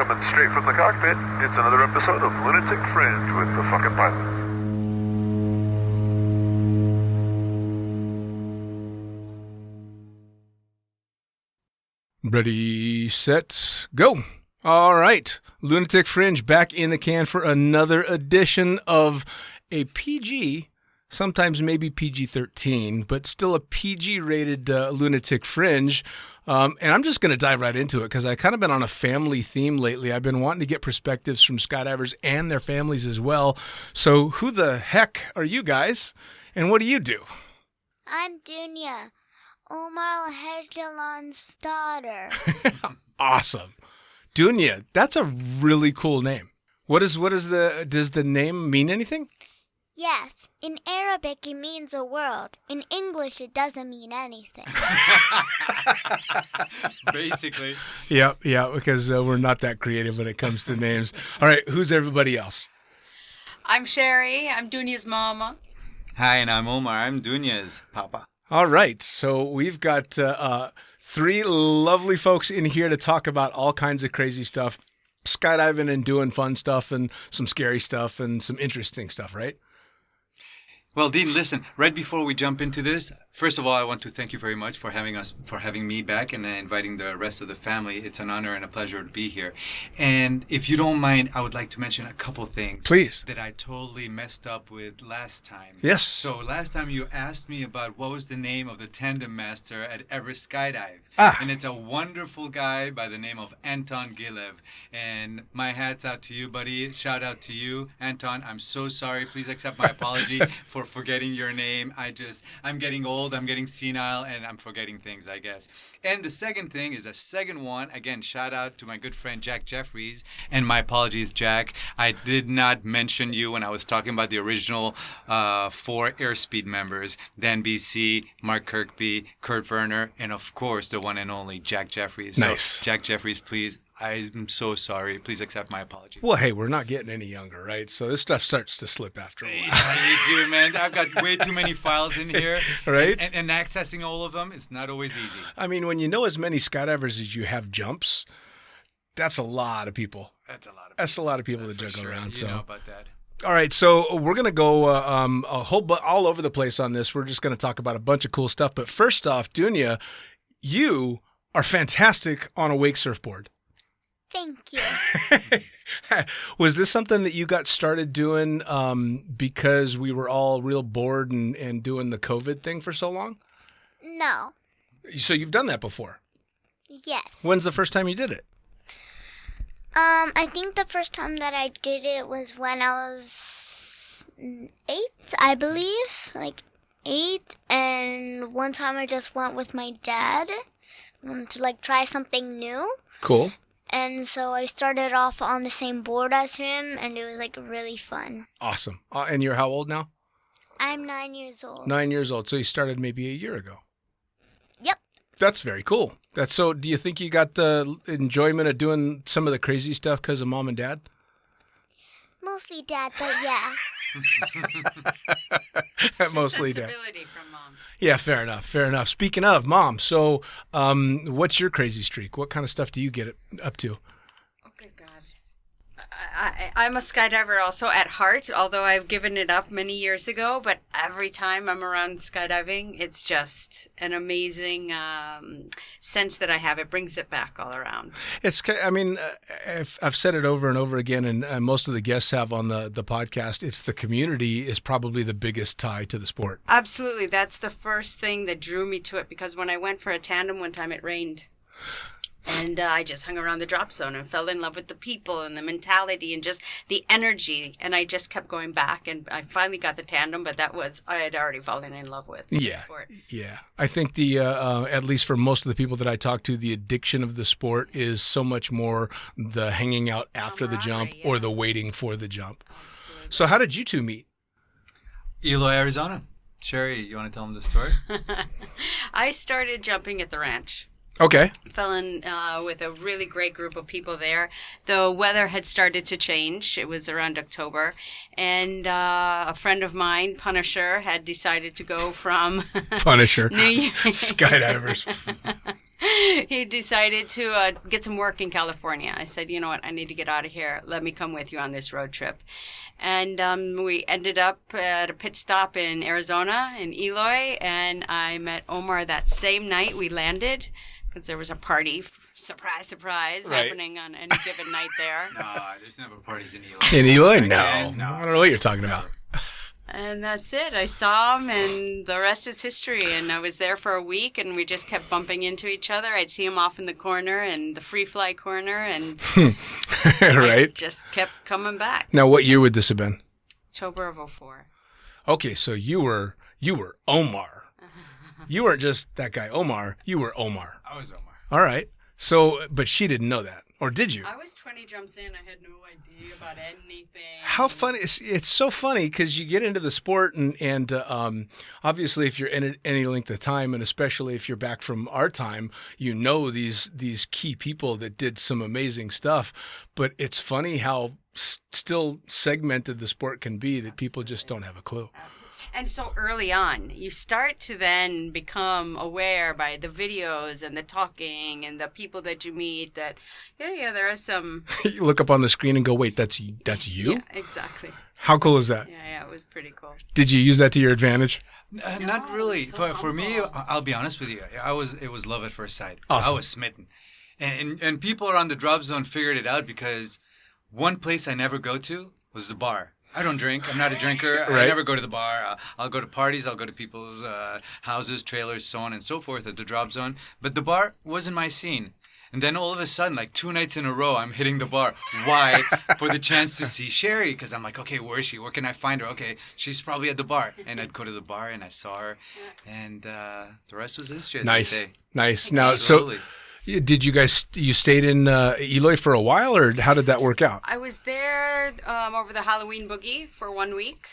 Coming straight from the cockpit, it's another episode of Lunatic Fringe with the fucking pilot. Ready, set, go. All right. Lunatic Fringe back in the can for another edition of a PG, sometimes maybe PG-13, but still a PG-rated Lunatic Fringe. And I'm just going to dive right into it because I've kind of been on a family theme lately. I've been wanting to get perspectives from skydivers and their families as well. So who the heck are you guys? And what do you do? I'm Dunia, Omar Alhegelan's daughter. Awesome. Dunia, that's a really cool name. Does the name mean anything? Yes, in Arabic it means a world. In English it doesn't mean anything. Basically. Yeah, because we're not that creative when it comes to names. All right, who's everybody else? I'm Cheri. I'm Dunia's mama. Hi, and I'm Omar. I'm Dunia's papa. All right, so we've got three lovely folks in here to talk about all kinds of crazy stuff, skydiving and doing fun stuff and some scary stuff and some interesting stuff, right? Well, Dean, listen, right before we jump into this, first of all, I want to thank you very much for having me back and inviting the rest of the family. It's an honor and a pleasure to be here. And if you don't mind, I would like to mention a couple things. Please. That I totally messed up with last time. Yes. So last time you asked me about what was the name of the tandem master at Everest Skydive. And it's a wonderful guy by the name of Anton Gilev. And my hat's out to you, buddy. Shout out to you, Anton. I'm so sorry. Please accept my apology for forgetting your name. I'm getting old, I'm getting senile, and I'm forgetting things, I guess. And the second thing is the second one. Again, shout out to my good friend Jack Jeffries. And my apologies, Jack. I did not mention you when I was talking about the original 4 airspeed members. Dan BC, Mark Kirkby, Kurt Werner, and of course the one and only Jack Jeffries. Nice. So, Jack Jeffries, please. I'm so sorry. Please accept my apology. Well, hey, we're not getting any younger, right? So this stuff starts to slip after a while. Yeah, you do, man. I've got way too many files in here. Right? And accessing all of them, it's not always easy. I mean, when you know as many skydivers as you have jumps, that's a lot of people. That's a lot of people. That's a lot of people to That's for juggle sure. around. You So. know about that. All right, so we're going to go all over the place on this. We're just going to talk about a bunch of cool stuff. But first off, Dunia, you are fantastic on a wake surfboard. Thank you. Was this something that you got started doing because we were all real bored and doing the COVID thing for so long? No. So you've done that before? Yes. When's the first time you did it? I think the first time that I did it was when I was 8, I believe. Like 8. And one time I just went with my dad to try something new. Cool. And so I started off on the same board as him, and it was really fun. Awesome. And you're how old now? I'm 9 years old. 9 years old. So you started maybe a year ago. Yep. That's very cool. Do you think you got the enjoyment of doing some of the crazy stuff because of mom and dad? Mostly dad, but yeah. Mostly dad. Sensibility from mom. Yeah, fair enough. Speaking of mom, so what's your crazy streak? What kind of stuff do you get up to? Oh, good God. I'm a skydiver also at heart, although I've given it up many years ago. But every time I'm around skydiving, it's just an amazing sense that I have. It brings it back all around. I've said it over and over again, and most of the guests have on the podcast. It's the community is probably the biggest tie to the sport. Absolutely. That's the first thing that drew me to it, because when I went for a tandem one time, it rained. And I just hung around the drop zone and fell in love with the people and the mentality and just the energy. And I just kept going back. And I finally got the tandem, but I had already fallen in love with the sport. Yeah. I think at least for most of the people that I talk to, the addiction of the sport is so much more the hanging out after the jump or the waiting for the jump. Absolutely. So how did you two meet? Eloy, Arizona. Cheri, you want to tell them the story? I started jumping at the ranch. Okay. Fell in with a really great group of people there. The weather had started to change. It was around October. And a friend of mine, Punisher, had decided to go from Punisher. New York. Skydivers. he decided to get some work in California. I said, you know what, I need to get out of here. Let me come with you on this road trip. And we ended up at a pit stop in Arizona, in Eloy, and I met Omar that same night we landed, because there was a party, surprise, happening on any given night there. No, there's never parties in Eloy. In Eloy? No. No. I don't know what you're talking about. And that's it. I saw him, and the rest is history. And I was there for a week, and we just kept bumping into each other. I'd see him off in the corner, and the free fly corner, and Right. I just kept coming back. Now, what year would this have been? October of 2004. Okay, so you were Omar. You weren't just that guy Omar. You were Omar. I was Omar. All right. So, but she didn't know that, or did you? I was 20 jumps in. I had no idea about anything. How funny! It's so funny because you get into the sport, and obviously, if you're in any length of time, and especially if you're back from our time, you know these key people that did some amazing stuff. But it's funny how still segmented the sport can be that people just don't have a clue. And so early on, you start to then become aware by the videos and the talking and the people that you meet that, yeah, there are some... You look up on the screen and go, wait, that's you? Yeah, exactly. How cool is that? Yeah, it was pretty cool. Did you use that to your advantage? Not really. so For me, humble. I'll be honest with you. It was love at first sight. Awesome. I was smitten. And people around the drop zone figured it out because one place I never go to was the bar. I don't drink. I'm not a drinker. Right. I never go to the bar. I'll go to parties. I'll go to people's houses, trailers, so on and so forth at the drop zone. But the bar wasn't my scene. And then all of a sudden, like 2 nights in a row, I'm hitting the bar. Why? For the chance to see Cheri. Because I'm like, okay, where is she? Where can I find her? Okay, she's probably at the bar. And I'd go to the bar and I saw her. And the rest was history, as they Nice, say. nice. Now, Absolutely. so did you stayed in Eloy for a while, or how did that work out? I was there over the Halloween boogie for 1 week.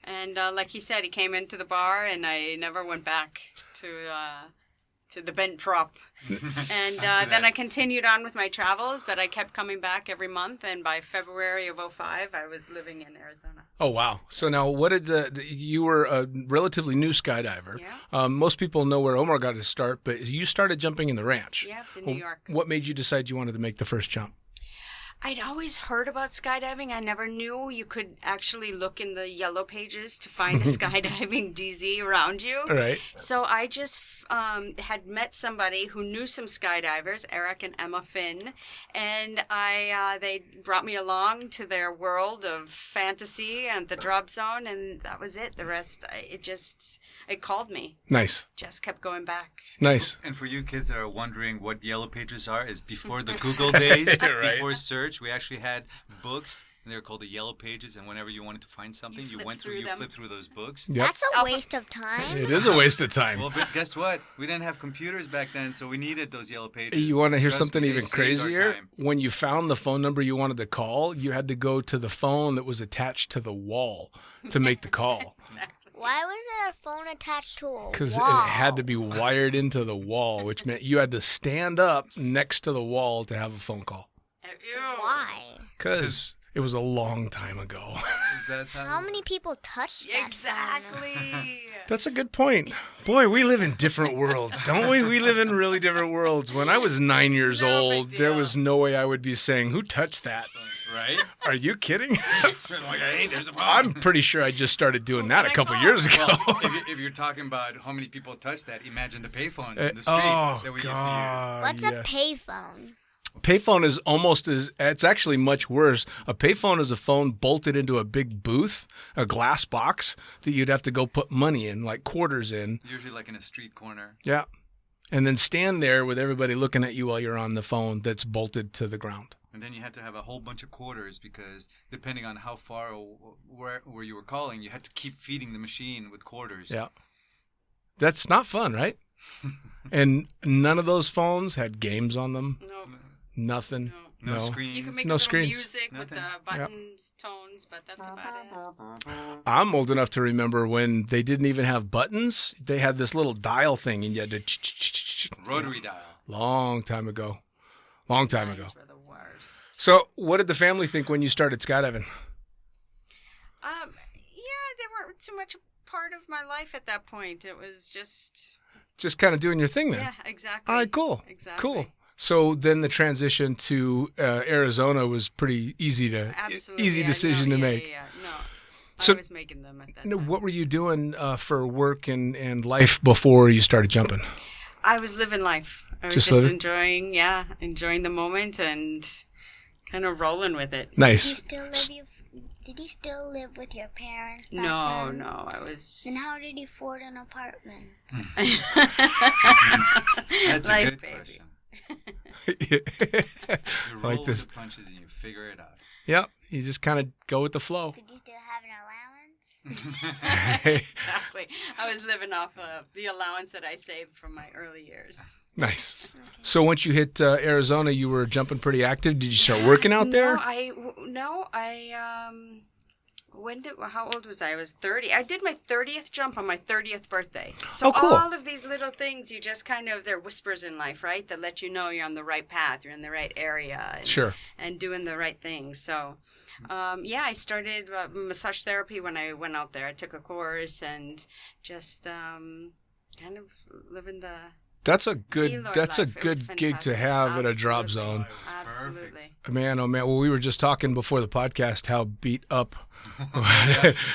And like he said, he came into the bar, and I never went back to the bent prop. And then I continued on with my travels, but I kept coming back every month. And by February of 2005, I was living in Arizona. Oh, wow. So now you were a relatively new skydiver. Yeah. Most people know where Omar got his start, but you started jumping in the ranch. Yeah, in New York. What made you decide you wanted to make the first jump? I'd always heard about skydiving. I never knew you could actually look in the yellow pages to find a skydiving DZ around you. All right. So I just had met somebody who knew some skydivers, Eric and Emma Finn, and they brought me along to their world of fantasy and the drop zone, and that was it. The rest, it called me. Nice. Just kept going back. Nice. And for you kids that are wondering what yellow pages are, is before the Google days, Right. before search, we actually had books. And they were called the yellow pages, and whenever you wanted to find something, you flip through them. flipped through those books. Yep. That's a waste of time. It is a waste of time. Well, but guess what? We didn't have computers back then, so we needed those yellow pages. You want to hear Trust something me, they even saved our crazier? time. When you found the phone number you wanted to call, you had to go to the phone that was attached to the wall to make the call. Why was there a phone attached to a wall? Because it had to be wired into the wall, which meant you had to stand up next to the wall to have a phone call. Ew. Why? Because it was a long time ago. That's How many people touched that phone? Exactly. That's a good point. Boy, we live in different worlds, don't we? We live in really different worlds. When I was 9 years No old, big there deal. was no way I would be saying, "Who touched that?" right? Are you kidding? Like, hey, there's a phone. I'm pretty sure I just started doing that a couple years ago. Well, if you're talking about how many people touch that, imagine the payphones in the street oh, that we used to use. God, What's yes. a payphone? Payphone is it's actually much worse. A payphone is a phone bolted into a big booth, a glass box that you'd have to go put money in, like quarters in. Usually like in a street corner. Yeah. And then stand there with everybody looking at you while you're on the phone that's bolted to the ground. And then you had to have a whole bunch of quarters because depending on how far or where you were calling, you had to keep feeding the machine with quarters. Yeah. That's not fun, right? And none of those phones had games on them. Nope. Nothing. No. No screens. You can make No a little screens. music with Nothing. the buttons, tones, but that's about it. I'm old enough to remember when they didn't even have buttons. They had this little dial thing, and you had to Rotary dial. long time ago. Long time ago. Lines were the worst. So, what did the family think when you started skydiving? Yeah, they weren't too much a part of my life at that point. It was just just kind of doing your thing then. Yeah, exactly. All right, cool. Exactly. Cool. So then the transition to Arizona was pretty easy Absolutely. easy decision to make. Yeah. No, So- I was making them at that time. What were you doing for work and life before you started jumping? I was living life. I was Just just living? enjoying the moment and kind of rolling with it. Nice. Did you still live with your parents? back No, then? no, I was. Then how did you afford an apartment? That's a Life, good baby. question. I You roll like with this. the punches and you figure it out. Yep. You just kind of go with the flow. Did you still have an allowance? Exactly. I was living off of the allowance that I saved from my early years. Nice. So once you hit Arizona, you were jumping pretty active. Did you start working out there? How old was I? I was 30. I did my 30th jump on my 30th birthday. So Oh, cool. all of these little things, you just kind of, they're whispers in life, right? That let you know you're on the right path, you're in the right area. And, Sure. And doing the right things. So, I started massage therapy when I went out there. I took a course and just kind of living the... That's a good Gaylord that's a life. It was good gig to fantastic. have at a drop Absolutely. zone. Absolutely. Man, oh man. Well, we were just talking before the podcast how beat up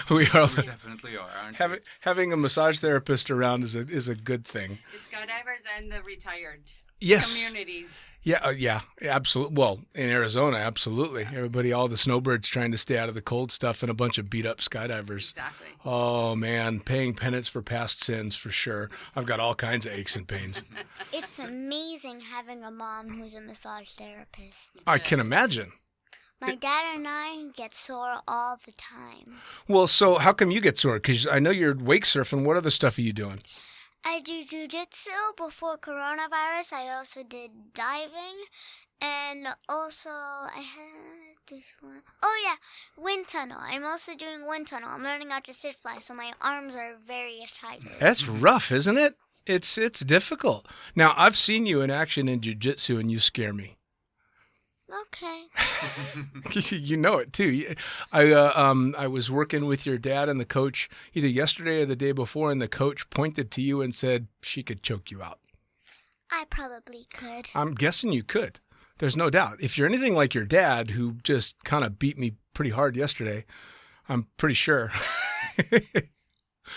we are. We definitely are, aren't we? Having a massage therapist around is a good thing. The skydivers and the retired Yes. communities. Yeah, absolutely. Well, in Arizona, absolutely. Everybody, all the snowbirds trying to stay out of the cold stuff and a bunch of beat up skydivers. Exactly. Oh man, paying penance for past sins for sure. I've got all kinds of aches and pains. It's amazing having a mom who's a massage therapist. I can imagine. My dad and I get sore all the time. Well, so how come you get sore? Because I know you're wake surfing. What other stuff are you doing? I do jujitsu before coronavirus. I also did diving. And also, I had this one. Oh, yeah, wind tunnel. I'm also doing wind tunnel. I'm learning how to sit fly, so my arms are very tired. That's rough, isn't it? It's difficult. Now, I've seen you in action in jiu-jitsu, and you scare me. Okay. You know it too. I was working with your dad and the coach either yesterday or the day before, and the coach pointed to you and said she could choke you out. I probably could. I'm guessing you could. There's no doubt. If you're anything like your dad, who just kind of beat me pretty hard yesterday, I'm pretty sure.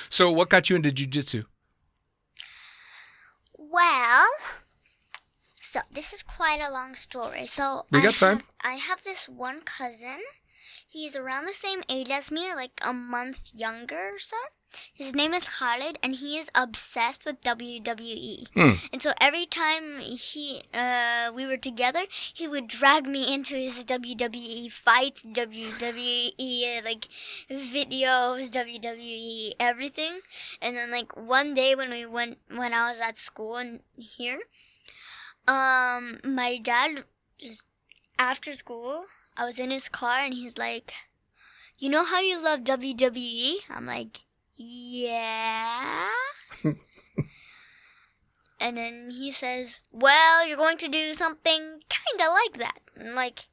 So what got you into jiu-jitsu? Well, so this is quite a long story. So We got time. I have this one cousin. He's around the same age as me, like a month younger or so. His name is Khalid, and he is obsessed with WWE. And so every time we were together, he would drag me into his WWE fights, WWE videos, WWE everything. And then one day when I was at school and here, my dad just after school, I was in his car and he's like, "You know how you love WWE?" I'm like, "Yeah." And then he says, "Well, you're going to do something kind of like that." I'm like,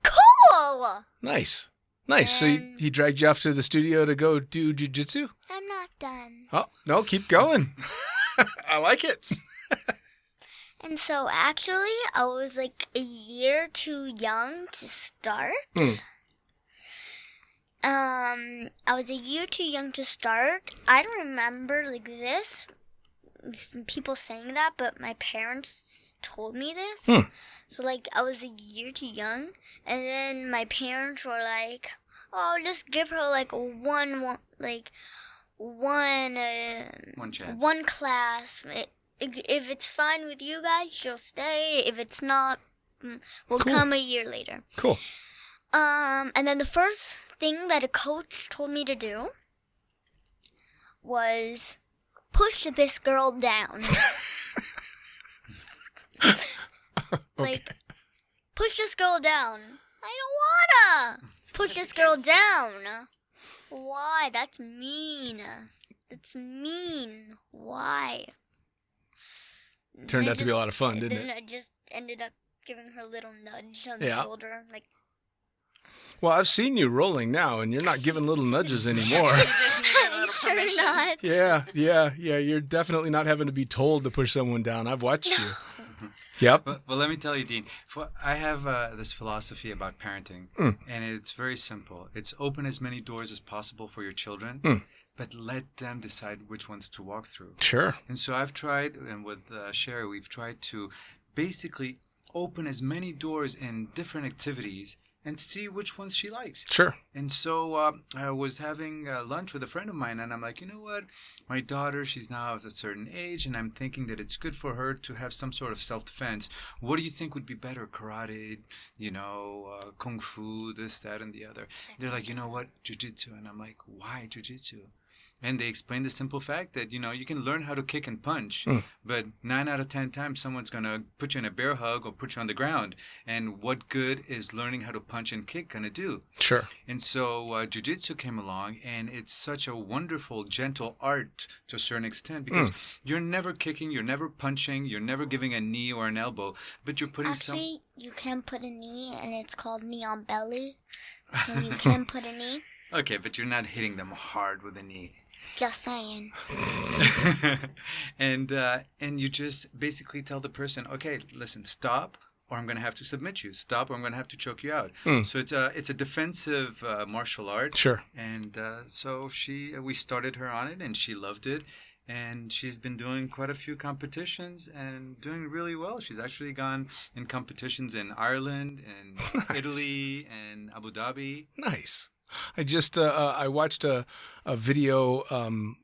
"Cool!" Nice. So And- he dragged you off to the studio to go do jiu-jitsu? I'm not done. Oh, no, keep going. I like it. And so actually, I was like a year too young to start. I was a year too young to start. I don't remember people saying that, but my parents told me this. So I was a year too young, and then my parents were like, "Oh, just give her one chance. one class. If it's fine with you guys, she'll stay. If it's not, we'll Cool. come a year later." Cool. And then the first thing that a coach told me to do was push this girl down. Push this girl down. I don't wanna push this girl down. Why? That's mean. Why? Turned And out to be a lot of fun, didn't then it? I just ended up giving her a little nudge on Yeah. the shoulder, Well, I've seen you rolling now, and you're not giving little nudges anymore. You just need a little Sure not. Yeah. You're definitely not having to be told to push someone down. I've watched you. Yep. Well, let me tell you, Dean. I have this philosophy about parenting, and it's very simple. It's open as many doors as possible for your children, but let them decide which ones to walk through. Sure. And so I've tried, and with Cheri, we've tried to basically open as many doors in different activities and see which ones she likes. Sure. And so I was having lunch with a friend of mine, and I'm like, you know what? My daughter, she's now of a certain age, and I'm thinking that it's good for her to have some sort of self-defense. What do you think would be better? Karate, kung fu, this, that, and the other. They're like, you know what? Jiu-jitsu. And I'm like, why jiu-jitsu? And they explained the simple fact that, you can learn how to kick and punch, but 9 out of 10 times someone's going to put you in a bear hug or put you on the ground. And what good is learning how to punch and kick going to do? Sure. And so jiu-jitsu came along, and it's such a wonderful, gentle art to a certain extent because you're never kicking, you're never punching, you're never giving a knee or an elbow, but you're putting Actually, you can put a knee, and it's called knee on belly. So you can put a knee. Okay, but you're not hitting them hard with a knee. Just saying. And you just basically tell the person, okay, listen, stop, or I'm going to have to submit you. Stop, or I'm going to have to choke you out. So it's a defensive martial art. Sure. And so we started her on it, and she loved it. And she's been doing quite a few competitions and doing really well. She's actually gone in competitions in Ireland and Italy and Abu Dhabi. Nice. I just I watched a video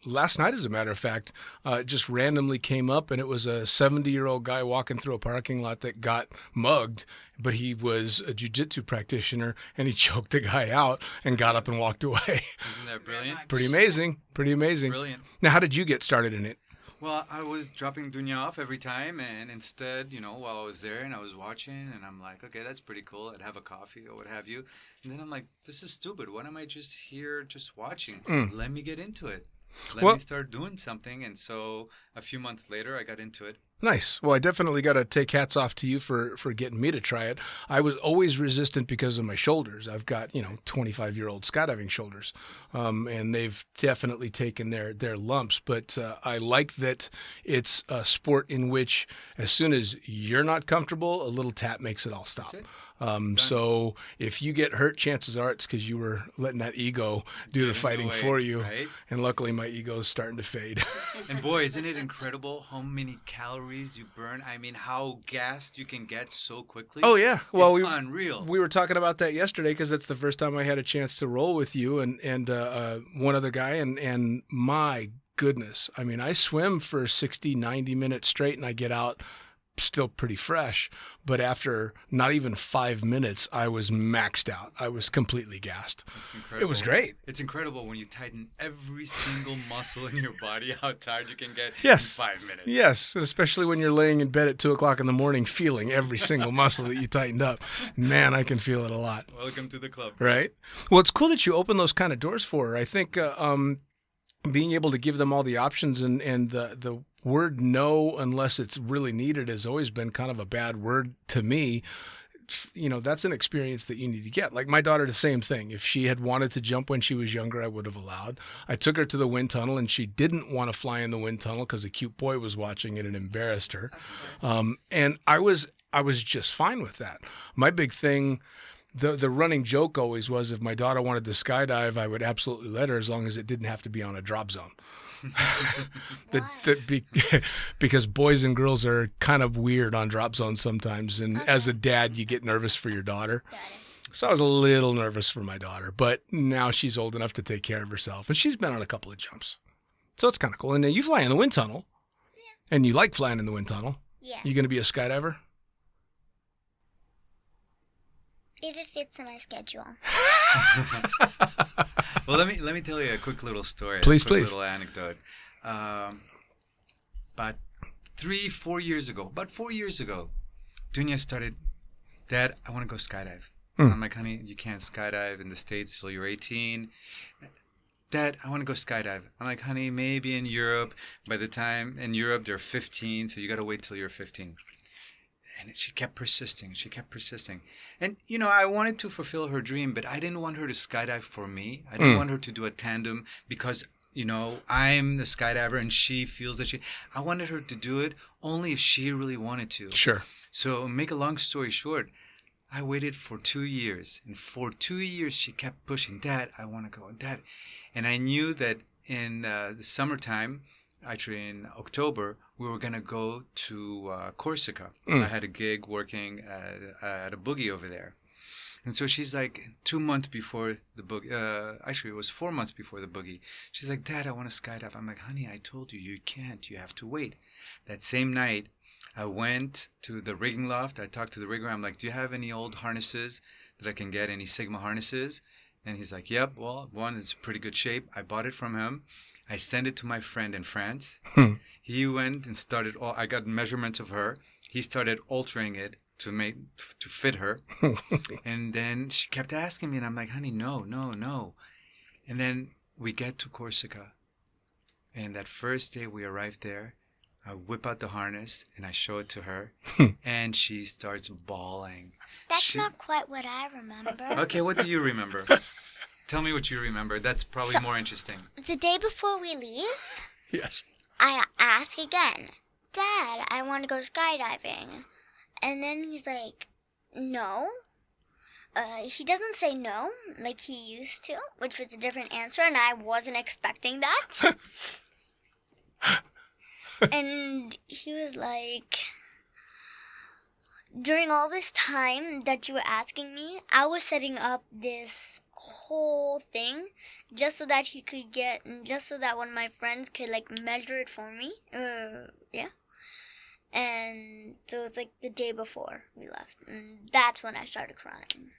last night, as a matter of fact. It just randomly came up, and it was a 70-year-old guy walking through a parking lot that got mugged, but he was a jiu-jitsu practitioner, and he choked the guy out and got up and walked away. Isn't that brilliant? Pretty amazing. Brilliant. Now, how did you get started in it? Well, I was dropping Dunia off every time, and instead, while I was there and I was watching, and I'm like, okay, that's pretty cool. I'd have a coffee or what have you. And then I'm like, this is stupid. Why am I just here just watching? Let me get into it. Let me start doing something. And so a few months later, I got into it. Nice. Well, I definitely got to take hats off to you for getting me to try it. I was always resistant because of my shoulders. I've got, 25-year-old skydiving shoulders, and they've definitely taken their lumps. But I like that it's a sport in which as soon as you're not comfortable, a little tap makes it all stop. That's it. So if you get hurt, chances are it's because you were letting that ego do the fighting for you. Right? And luckily, my ego is starting to fade. And boy, isn't it incredible how many calories you burn? I mean, how gassed you can get so quickly. Oh, yeah. Well, it's unreal. We were talking about that yesterday because that's the first time I had a chance to roll with you and one other guy. And my goodness, I mean, I swim for 60, 90 minutes straight, and I get out still pretty fresh. But after not even 5 minutes, I was maxed out. I was completely gassed. It's incredible. It was great. It's incredible when you tighten every single muscle in your body, how tired you can get Yes. in 5 minutes. Yes, especially when you're laying in bed at 2 o'clock in the morning feeling every single muscle that you tightened up. Man, I can feel it a lot. Welcome to the club. Right? Well, it's cool that you open those kind of doors for her. I think being able to give them all the options and the word no unless it's really needed has always been kind of a bad word to me. That's an experience that you need to get. Like my daughter, the same thing. If she had wanted to jump when she was younger, I would have allowed. I took her to the wind tunnel, and she didn't want to fly in the wind tunnel because a cute boy was watching it and embarrassed her. And I was just fine with that. My big thing, the running joke always was if my daughter wanted to skydive, I would absolutely let her as long as it didn't have to be on a drop zone. Because boys and girls are kind of weird on drop zones sometimes. And as a dad, you get nervous for your daughter. So I was a little nervous for my daughter. But now she's old enough to take care of herself. And she's been on a couple of jumps. So it's kind of cool. And then you fly in the wind tunnel. Yeah. And you like flying in the wind tunnel. Yeah. You going to be a skydiver? If it fits in my schedule. Well, let me tell you a quick little story. Please. Little anecdote. About 4 years ago, Dunia started, Dad, I want to go skydive. I'm like, honey, you can't skydive in the States till you're 18. Dad, I want to go skydive. I'm like, honey, maybe in Europe. By the time in Europe, they're 15, so you got to wait till you're 15. And she kept persisting. And, I wanted to fulfill her dream, but I didn't want her to skydive for me. I didn't want her to do a tandem because, I'm the skydiver and she feels that I wanted her to do it only if she really wanted to. Sure. So make a long story short, I waited for 2 years, and for 2 years she kept pushing, Dad, I want to go, Dad. And I knew that in the summertime, actually in October, we were going to go to Corsica. I had a gig working at a boogie over there. And so she's like 2 months before the boogie, actually it was 4 months before the boogie. She's like, Dad, I want to skydive. I'm like, honey, I told you, you can't. You have to wait. That same night, I went to the rigging loft. I talked to the rigger. I'm like, do you have any old harnesses that I can get, any Sigma harnesses? And he's like, yep, well, one is pretty good shape. I bought it from him. I sent it to my friend in France. He went and started, I got measurements of her. He started altering it to fit her. And then she kept asking me, and I'm like, honey, no. And then we get to Corsica. And that first day we arrived there, I whip out the harness and I show it to her, and she starts bawling. That's not quite what I remember. Okay, what do you remember? Tell me what you remember. That's probably more interesting. The day before we leave, Yes. I ask again, Dad, I want to go skydiving. And then he's like, no. He doesn't say no like he used to, which was a different answer, and I wasn't expecting that. And he was like, during all this time that you were asking me, I was setting up this whole thing just so that he could just so that one of my friends could like measure it for me. Yeah. And so it's like the day before we left, and that's when I started crying.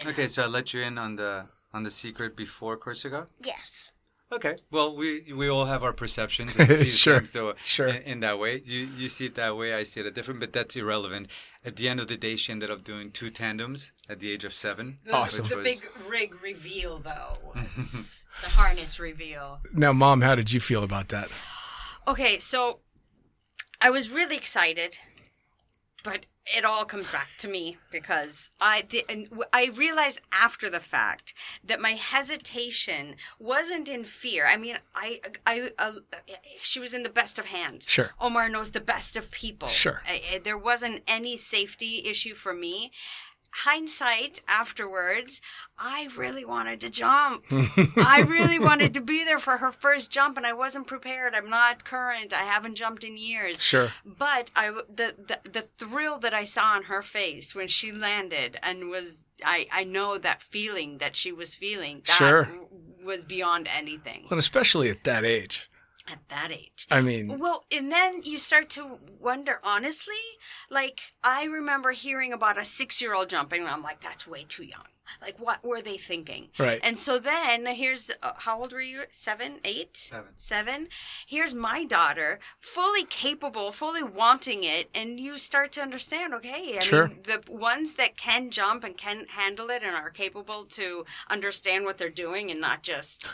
Okay, so I let you in on the secret before Corsica? Yes. Okay. Well, we all have our perceptions and see Sure. things so Sure. in that way. You see it that way, I see it different, but that's irrelevant. At the end of the day, she ended up doing 2 tandems at the age of 7. Awesome. The big rig reveal, though, was the harness reveal. Now, Mom, how did you feel about that? Okay, so I was really excited, but it all comes back to me because I realized after the fact that my hesitation wasn't in fear. I mean, she was in the best of hands. Sure. Omar knows the best of people. Sure. There wasn't any safety issue for me. Hindsight afterwards, I really wanted to jump. I really wanted to be there for her first jump, and I wasn't prepared. I'm not current. I haven't jumped in years. Sure. But the thrill that I saw on her face when she landed and I know that feeling that she was feeling, that Sure. was beyond anything. And especially at that age. At that age. I mean... Well, and then you start to wonder, honestly, like, I remember hearing about a 6-year-old jumping, and I'm like, that's way too young. Like, what were they thinking? Right. And so then, here's, how old were you? 7, 8? 7. Here's my daughter, fully capable, fully wanting it, and you start to understand, okay, I mean, the ones that can jump and can handle it and are capable to understand what they're doing and not just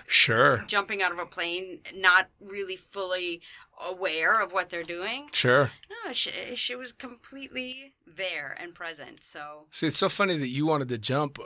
jumping out of a plane, not really fully aware of what they're doing. Sure. No, she was completely there and present. So see, it's so funny that you wanted to jump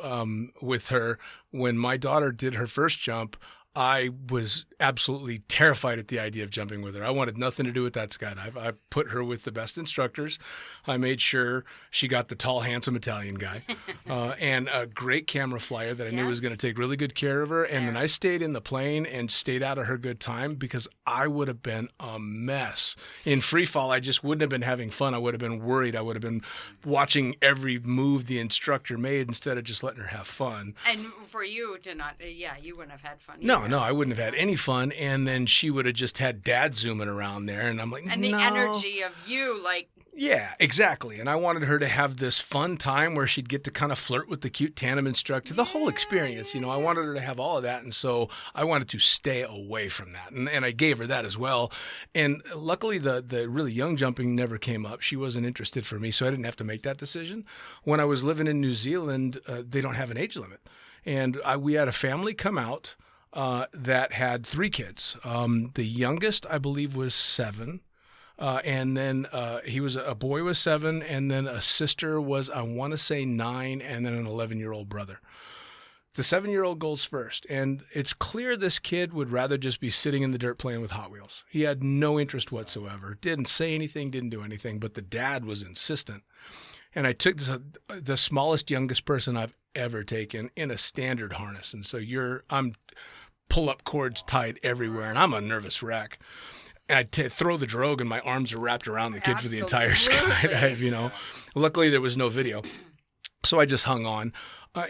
with her. When my daughter did her first jump, I was absolutely terrified at the idea of jumping with her. I wanted nothing to do with that skydive. I put her with the best instructors. I made sure she got the tall, handsome Italian guy and a great camera flyer that I knew was going to take really good care of her. And then I stayed in the plane and stayed out of her good time because I would have been a mess. In free fall, I just wouldn't have been having fun. I would have been worried. I would have been watching every move the instructor made instead of just letting her have fun. And for you to not, you wouldn't have had fun No, either. I wouldn't have had any fun, and then she would have just had Dad zooming around there, and I'm like, and the energy of you, like... Yeah, exactly. And I wanted her to have this fun time where she'd get to kind of flirt with the cute tandem instructor, the whole experience, I wanted her to have all of that, and so I wanted to stay away from that, and I gave her that as well. And luckily, the really young jumping never came up. She wasn't interested for me, so I didn't have to make that decision. When I was living in New Zealand, they don't have an age limit, and we had a family come out that had 3 kids. The youngest, I believe, was 7. And then a boy was 7, and then a sister was, I want to say 9, and then an 11-year-old brother. The 7-year-old goes first, and it's clear this kid would rather just be sitting in the dirt playing with Hot Wheels. He had no interest whatsoever, didn't say anything, didn't do anything, but the dad was insistent. And I took the smallest, youngest person I've ever taken in a standard harness. And so I'm pull-up cords tied everywhere, and I'm a nervous wreck. And I throw the drogue, and my arms are wrapped around the kid for the entire skydive, you know. Luckily, there was no video. So I just hung on.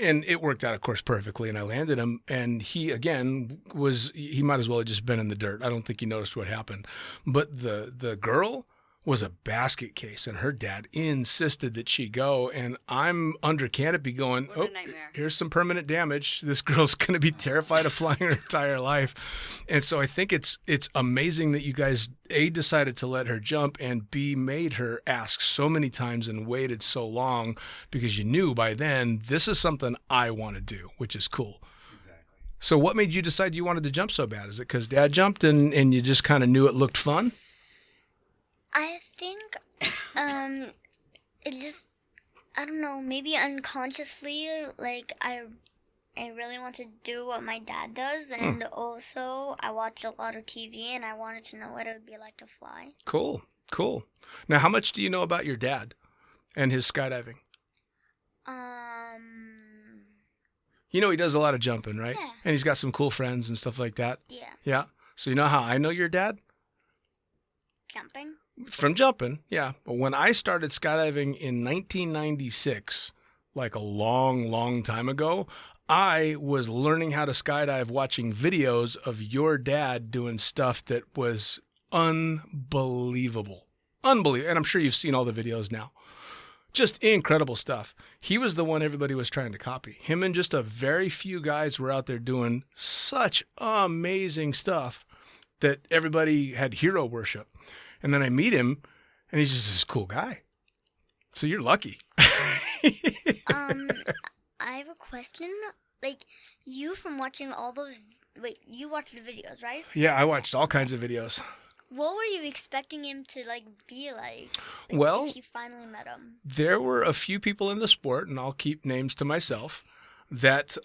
And it worked out, of course, perfectly, and I landed him. And he, again, he might as well have just been in the dirt. I don't think he noticed what happened. But the girl was a basket case, and her dad insisted that she go. And I'm under canopy going, What a nightmare. Here's some permanent damage. This girl's going to be terrified of flying her entire life. And so I think it's amazing that you guys, A, decided to let her jump, and B, made her ask so many times and waited so long because you knew by then this is something I want to do, which is cool. Exactly. So what made you decide you wanted to jump so bad? Is it because Dad jumped and you just kind of knew it looked fun? I think it just, I don't know, maybe unconsciously, like I really want to do what my dad does, and also I watched a lot of TV and I wanted to know what it would be like to fly. Cool. Now, how much do you know about your dad and his skydiving? You know he does a lot of jumping, right? Yeah. And he's got some cool friends and stuff like that. Yeah. Yeah. So you know how I know your dad? Jumping. From jumping, yeah. But when I started skydiving in 1996, like a long, long time ago, I was learning how to skydive watching videos of your dad doing stuff that was unbelievable. Unbelievable. And I'm sure you've seen all the videos now. Just incredible stuff. He was the one everybody was trying to copy. Him and just a very few guys were out there doing such amazing stuff that everybody had hero worship. And then I meet him, and he's just this cool guy. So you're lucky. I have a question. Like, you from watching all those, you watched the videos, right? Yeah, I watched all kinds of videos. What were you expecting him to, be like Well, if you finally met him? There were a few people in the sport, and I'll keep names to myself, that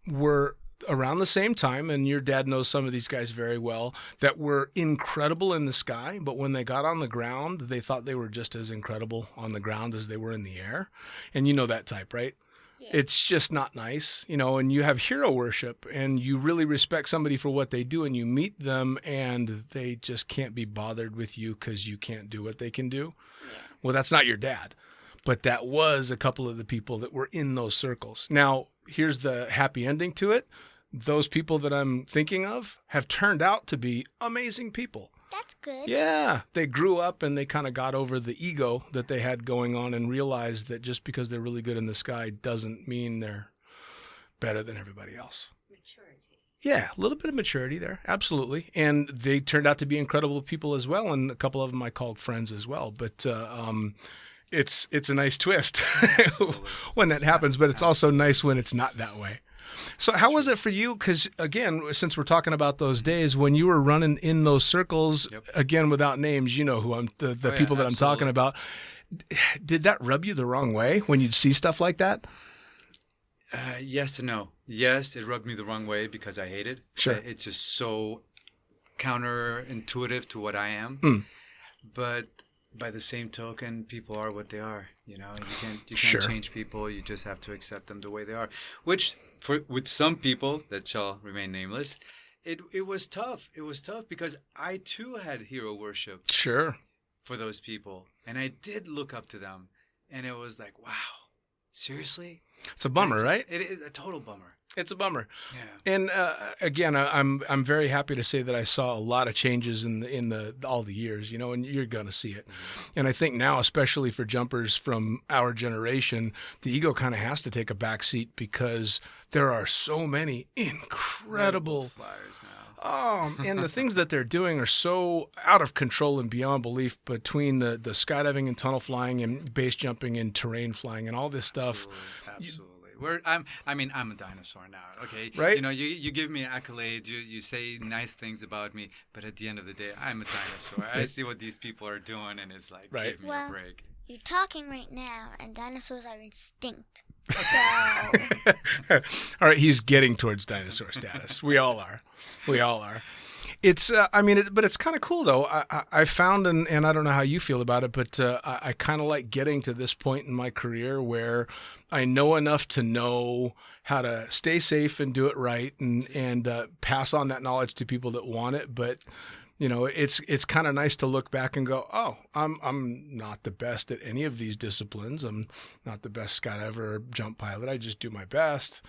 were around the same time, and your dad knows some of these guys very well, that were incredible in the sky, but when they got on the ground, they thought they were just as incredible on the ground as they were in the air. And you know that type, right? Yeah. It's just not nice, and you have hero worship, and you really respect somebody for what they do, and you meet them, and they just can't be bothered with you because you can't do what they can do. Yeah. Well, that's not your dad, but that was a couple of the people that were in those circles. Now, here's the happy ending to it. Those people that I'm thinking of have turned out to be amazing people. That's good. Yeah, they grew up and they kind of got over the ego that they had going on and realized that just because they're really good in the sky doesn't mean they're better than everybody else. Maturity. Yeah, a little bit of maturity there, absolutely. And they turned out to be incredible people as well, and a couple of them I called friends as well. But it's a nice twist when that happens, but it's also nice when it's not that way. So how was it for you? Because, again, since we're talking about those days, when you were running in those circles, again, without names, you know who the people that I'm talking about. Did that rub you the wrong way when you'd see stuff like that? Yes and no. Yes, it rubbed me the wrong way because I hate it. Sure. It's just so counterintuitive to what I am. But by the same token, people are what they are. You can't Sure. change people. You just have to accept them the way they are. Which, with some people that shall remain nameless, it was tough. It was tough because I too had hero worship. Sure. For those people, and I did look up to them, and it was like, wow, seriously? It's a bummer, right? It is a total bummer. It's a bummer. Yeah. And again, I'm very happy to say that I saw a lot of changes in all the years, and you're going to see it. And I think now, especially for jumpers from our generation, the ego kind of has to take a back seat because there are so many incredible flyers now. And the things that they're doing are so out of control and beyond belief between the skydiving and tunnel flying and base jumping and terrain flying and all this stuff. Absolutely. I'm a dinosaur now, okay? Right? You give me accolades, you say nice things about me, but at the end of the day, I'm a dinosaur. I see what these people are doing, and it's like, right. Give me a break. You're talking right now, and dinosaurs are extinct. So, All right, he's getting towards dinosaur status. We all are. We all are. It's, but it's kind of cool though. I found, and I don't know how you feel about it, but I kind of like getting to this point in my career where I know enough to know how to stay safe and do it right, and pass on that knowledge to people that want it. But it's kind of nice to look back and go, oh, I'm not the best at any of these disciplines. I'm not the best skydiver or jump pilot. I just do my best.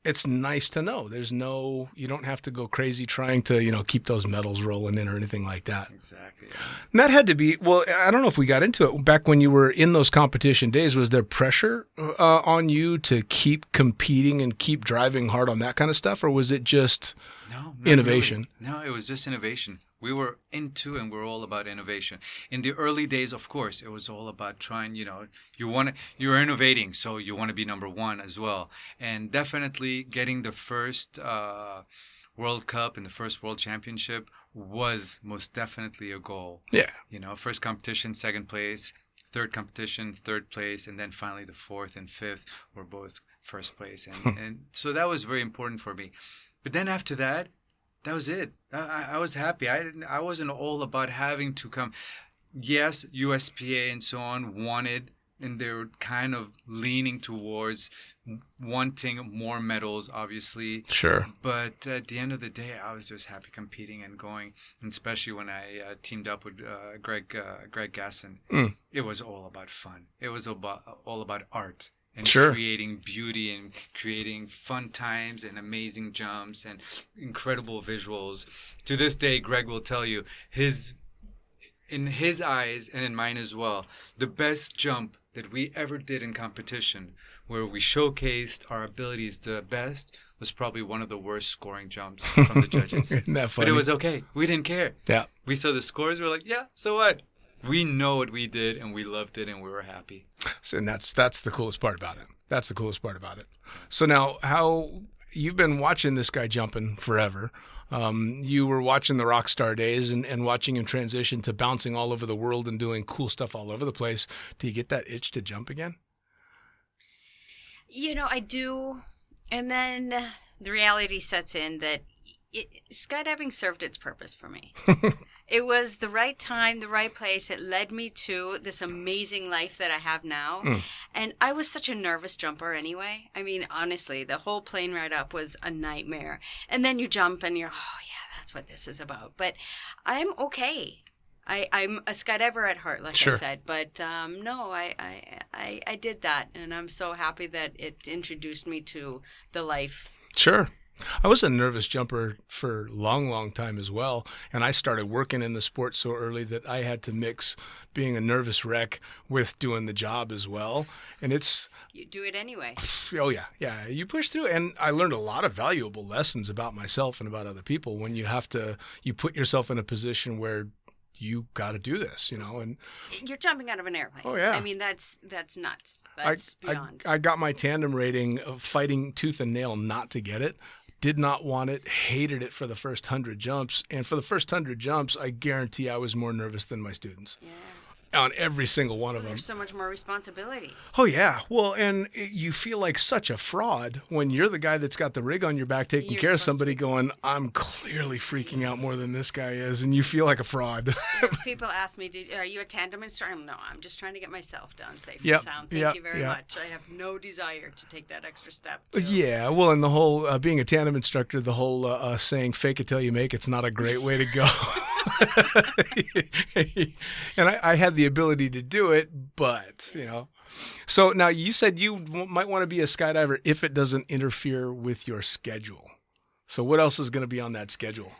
It's nice to know you don't have to go crazy trying to, keep those medals rolling in or anything like that. Exactly. And that had to be, well, I don't know if we got into it back when you were in those competition days. Was there pressure on you to keep competing and keep driving hard on that kind of stuff? Or was it just innovation? Really. No, it was just innovation. We were into and we're all about innovation. In the early days, of course, it was all about trying, you're innovating, so you want to be number one as well. And definitely getting the first World Cup and the first World Championship was most definitely a goal. Yeah. First competition, second place, third competition, third place, and then finally the fourth and fifth were both first place. And so that was very important for me. But then after that, that was it. I was happy. I wasn't all about having to come. Yes, USPA and so on wanted, and they were kind of leaning towards wanting more medals, obviously. Sure. But at the end of the day, I was just happy competing and going, and especially when I teamed up with Greg Gasson. It was all about fun. It was all about art. And sure. Creating beauty and creating fun times and amazing jumps and incredible visuals. To this day, Greg will tell you, in his eyes and in mine as well, the best jump that we ever did in competition, where we showcased our abilities the best, was probably one of the worst scoring jumps from the judges. Isn't that funny? But it was okay. We didn't care. Yeah. We saw the scores. We're like, yeah, so what? We know what we did, and we loved it, and we were happy. And that's the coolest part about it. That's the coolest part about it. So now, how you've been watching this guy jumping forever. You were watching the Rockstar days and watching him transition to bouncing all over the world and doing cool stuff all over the place. Do you get that itch to jump again? I do. And then the reality sets in that skydiving served its purpose for me. It was the right time, the right place. It led me to this amazing life that I have now. And I was such a nervous jumper anyway. I mean, honestly, the whole plane ride up was a nightmare. And then you jump and you're, oh, yeah, that's what this is about. But I'm okay. I'm a skydiver at heart, like sure. I said. But no, I did that. And I'm so happy that it introduced me to the life. Sure. I was a nervous jumper for a long, long time as well. And I started working in the sport so early that I had to mix being a nervous wreck with doing the job as well. And you do it anyway. Oh, yeah. Yeah. You push through. And I learned a lot of valuable lessons about myself and about other people when you put yourself in a position where you got to do this, and you're jumping out of an airplane. Oh, yeah. I mean, that's nuts. That's beyond. I got my tandem rating of fighting tooth and nail not to get it. Did not want it, hated it for the first 100 jumps. And for the first 100 jumps, I guarantee I was more nervous than my students. Yeah. On every single one of them. There's so much more responsibility. Oh, yeah. Well, and you feel like such a fraud when you're the guy that's got the rig on your back taking care of somebody going, I'm clearly freaking out more than this guy is, and you feel like a fraud. People ask me, are you a tandem instructor? No, I'm just trying to get myself down safe yep. and sound. Thank you very much. I have no desire to take that extra step. Yeah, well, and the whole being a tandem instructor, the whole saying fake it till you make it's not a great way to go. And I had the ability to do it, but, So now you said you might want to be a skydiver if it doesn't interfere with your schedule. So what else is going to be on that schedule?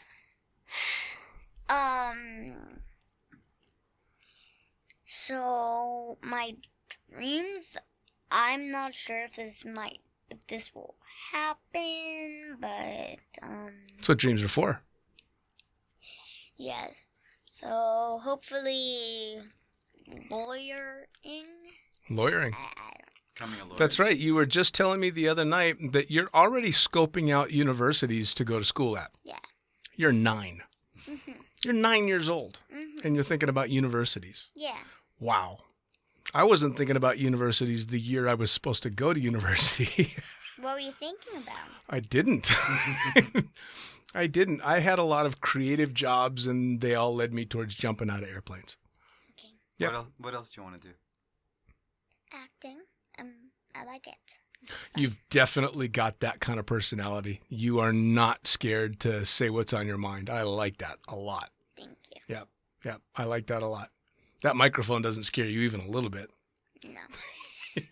So my dreams, I'm not sure if this will happen, but That's what dreams are for. Yes. So hopefully lawyering. Lawyering. Becoming a lawyer. That's right. You were just telling me the other night that you're already scoping out universities to go to school at. Yeah. You're 9. Mm-hmm. You're 9 years old, Mm-hmm. and you're thinking about universities. Yeah. Wow. I wasn't thinking about universities the year I was supposed to go to university. What were you thinking about? I didn't. I didn't. I had a lot of creative jobs, and they all led me towards jumping out of airplanes. Okay. Yep. What else do you want to do? Acting. I like it. You've definitely got that kind of personality. You are not scared to say what's on your mind. I like that a lot. Thank you. Yep. Yep. I like that a lot. That microphone doesn't scare you even a little bit. No.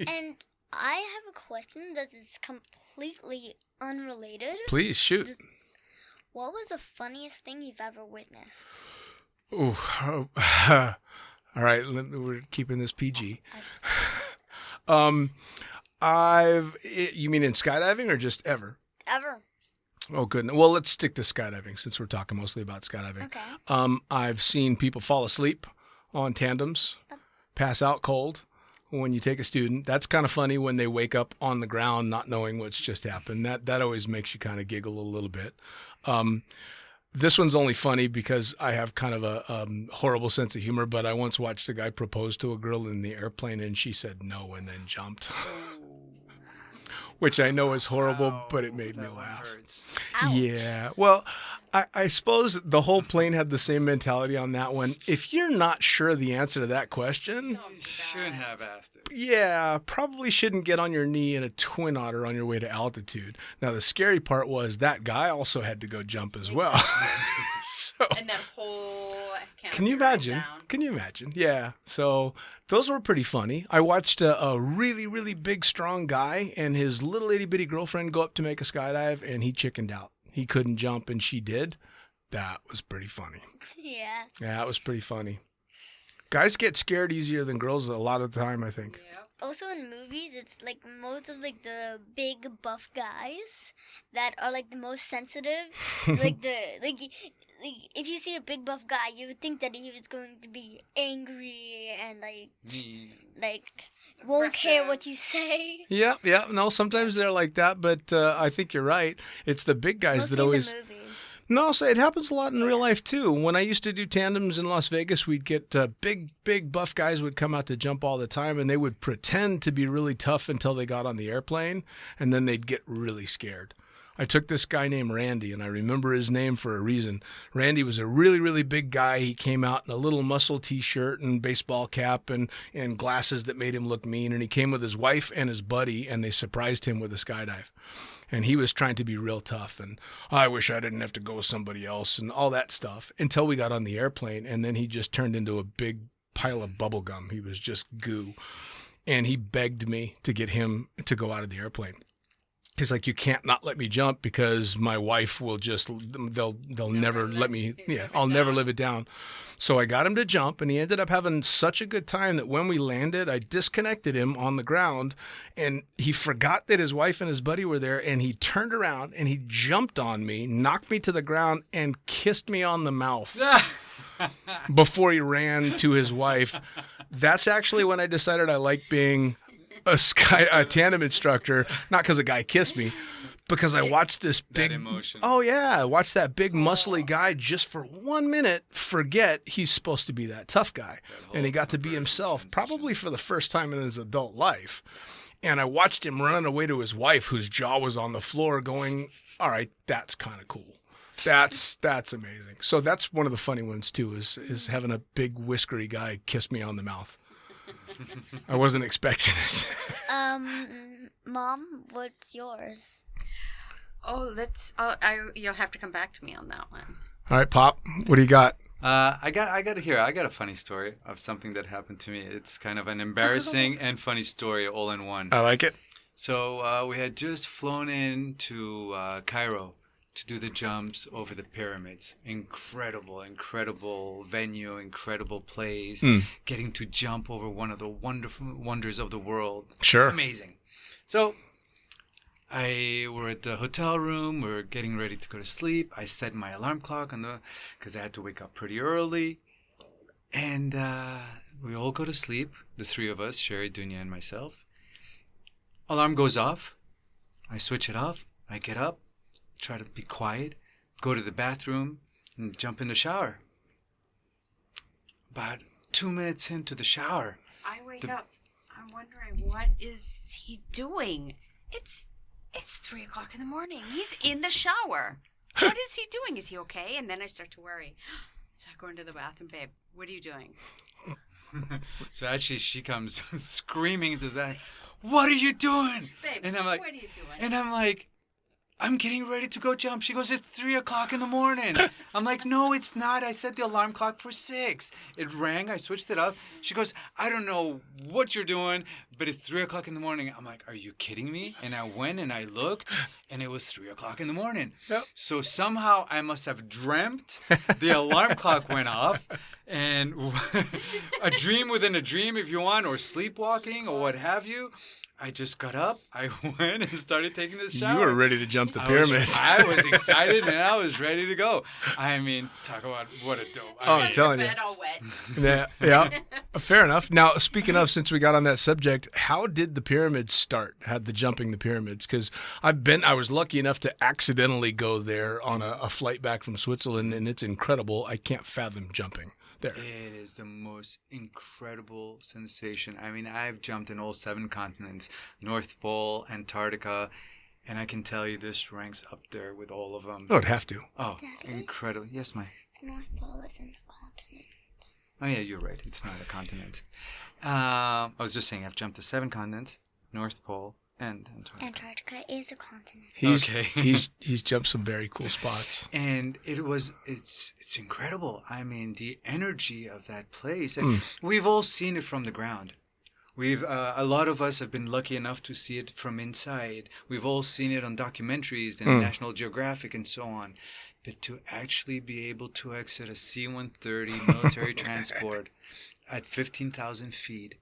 And I have a question that is completely unrelated. Please shoot. What was the funniest thing you've ever witnessed? Ooh. All right. We're keeping this PG. You mean in skydiving or just ever? Ever. Oh, good. Well, let's stick to skydiving since we're talking mostly about skydiving. Okay. I've seen people fall asleep on tandems, pass out cold when you take a student. That's kind of funny when they wake up on the ground not knowing what's just happened. That always makes you kind of giggle a little bit. This one's only funny because I have kind of a horrible sense of humor, but I once watched a guy propose to a girl in the airplane and she said no and then jumped. Which I know is horrible, but it made me laugh. Ouch. Yeah. Well, I suppose the whole plane had the same mentality on that one. If you're not sure the answer to that question, You shouldn't have asked it. yeah, probably shouldn't get on your knee in a twin otter on your way to altitude. Now, the scary part was that guy also had to go jump as well. So, And that whole can you imagine? Can you imagine? Yeah. So those were pretty funny. I watched a really, really big, strong guy and his little itty bitty girlfriend go up to make a skydive, and he chickened out. He couldn't jump, and she did. That was pretty funny. Yeah. Yeah, that was pretty funny. Guys get scared easier than girls a lot of the time, I think. Yeah. Also in movies, it's like most of like the big buff guys that are like the most sensitive. like if you see a big buff guy, you would think that he was going to be angry and like won't care Aggressive. what you say. Yeah. No, sometimes they're like that, but I think you're right. It's the big guys Mostly that in always... the movies. No, so it happens a lot in real life too. When I used to do tandems in Las Vegas, we'd get big buff guys would come out to jump all the time, and they would pretend to be really tough until they got on the airplane, and then they'd get really scared. I took this guy named Randy, and I remember his name for a reason. Randy was a really, really big guy. He came out in a little muscle T-shirt and baseball cap and glasses that made him look mean, and he came with his wife and his buddy, and they surprised him with a skydive. And he was trying to be real tough, and I wish I didn't have to go with somebody else and all that stuff until we got on the airplane, and then he just turned into a big pile of bubble gum. He was just goo, and he begged me to get him to go out of the airplane. He's like, you can't not let me jump because my wife will just, they'll never let me, I'll never live it down. So I got him to jump, and he ended up having such a good time that when we landed, I disconnected him on the ground, and he forgot that his wife and his buddy were there, and he turned around and he jumped on me, knocked me to the ground, and kissed me on the mouth before he ran to his wife. That's actually when I decided I liked being a tandem instructor, not because a guy kissed me, because I watched this big emotion. Oh yeah, I watched that big muscly guy just for 1 minute forget he's supposed to be that tough guy, and he got to be himself, probably for the first time in his adult life. And I watched him running away to his wife, whose jaw was on the floor, going, "All right, that's kind of cool. That's amazing." So that's one of the funny ones too, is having a big whiskery guy kiss me on the mouth. I wasn't expecting it. Mom, what's yours? Oh, you'll have to come back to me on that one. All right, Pop, what do you got? I got a funny story of something that happened to me. It's kind of an embarrassing and funny story all in one. I like it. So we had just flown in to Cairo to do the jumps over the pyramids. Incredible venue, incredible place. Getting to jump over one of the wonderful wonders of the world. Sure. Amazing. So we're at the hotel room. We're getting ready to go to sleep. I set my alarm clock because I had to wake up pretty early. And we all go to sleep, the three of us, Cheri, Dunia, and myself. Alarm goes off. I switch it off. I get up, try to be quiet, go to the bathroom, and jump in the shower. About 2 minutes into the shower, I wake up. I'm wondering, what is he doing? It's 3 o'clock in the morning. He's in the shower. What is he doing? Is he okay? And then I start to worry. So I go into the bathroom, babe. What are you doing? So actually, she comes screaming into that. What are you doing? Babe, and I'm like, what are you doing? And I'm like, I'm getting ready to go jump. She goes, it's 3 o'clock in the morning. I'm like, no, it's not. I set the alarm clock for 6. It rang. I switched it up. She goes, I don't know what you're doing, but it's 3 o'clock in the morning. I'm like, are you kidding me? And I went and I looked, and it was 3 o'clock in the morning. Yep. So somehow I must have dreamt. The alarm clock went off. And a dream within a dream, if you want, or sleepwalking or what have you. I just got up, I went and started taking the shower. You were ready to jump the pyramids. I was excited and I was ready to go. I mean, talk about what a dope. I'm telling you. Bed all wet. Yeah, fair enough. Now, speaking of, since we got on that subject, how did the pyramids start? Had the jumping the pyramids? Because I was lucky enough to accidentally go there on a flight back from Switzerland, and it's incredible. I can't fathom jumping there. It is the most incredible sensation. I mean, I've jumped in all 7 continents, North Pole, Antarctica, and I can tell you this ranks up there with all of them. Oh, it'd have to. Oh, Daddy? incredible. Yes, my. The North Pole isn't a continent. Oh, yeah, you're right. It's not a continent. I was just saying I've jumped to 7 continents, North Pole, and Antarctica. Antarctica is a continent. He's jumped some very cool spots. And it's incredible. I mean, the energy of that place. And we've all seen it from the ground. A lot of us have been lucky enough to see it from inside. We've all seen it on documentaries and National Geographic and so on. But to actually be able to exit a C-130 military transport at 15,000 feet,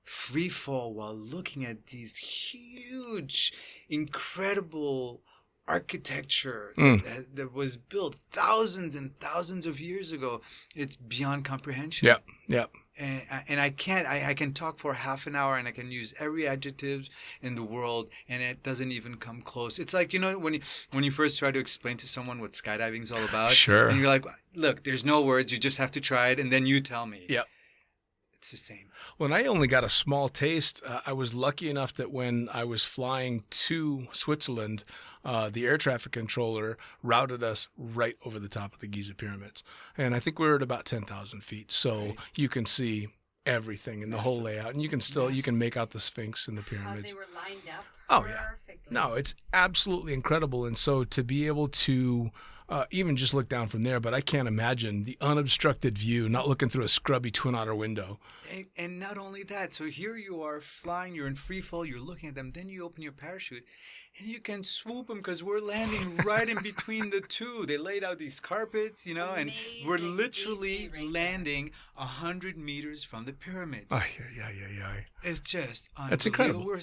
free fall while looking at these huge, incredible architecture that was built thousands and thousands of years ago, it's beyond comprehension. Yep. And I can talk for half an hour and I can use every adjective in the world and it doesn't even come close. It's like, when you first try to explain to someone what skydiving is all about. Sure. And you're like, look, there's no words. You just have to try it and then you tell me. Yep. It's the same. Well, I only got a small taste. I was lucky enough that when I was flying to Switzerland, the air traffic controller routed us right over the top of the Giza pyramids. And I think we were at about 10,000 feet. So you can see everything in the whole layout. And you can make out the Sphinx and the pyramids. How they were lined up perfectly. No, it's absolutely incredible. And so to be able to even just look down from there, but I can't imagine the unobstructed view, not looking through a scrubby twin-otter window. And not only that, so here you are flying, you're in free fall, you're looking at them, then you open your parachute, and you can swoop them because we're landing right in between the two. They laid out these carpets, and we're literally landing 100 meters from the pyramids. Yeah. It's just That's incredible. We're,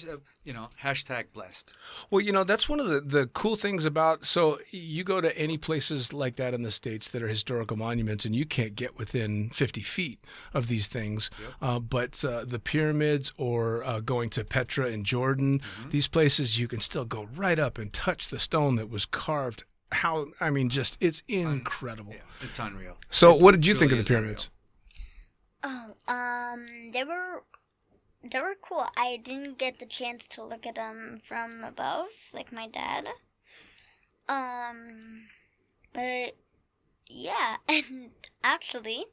hashtag blessed. Well, that's one of the cool things about, so you go to any places like that in the States that are historical monuments and you can't get within 50 feet of these things. Yep. But the pyramids or going to Petra in Jordan, these places you can still go right up and touch the stone that was carved. It's incredible. It's unreal. So what did you think of the pyramids? They were cool. I didn't get the chance to look at them from above, like my dad. But yeah, and actually,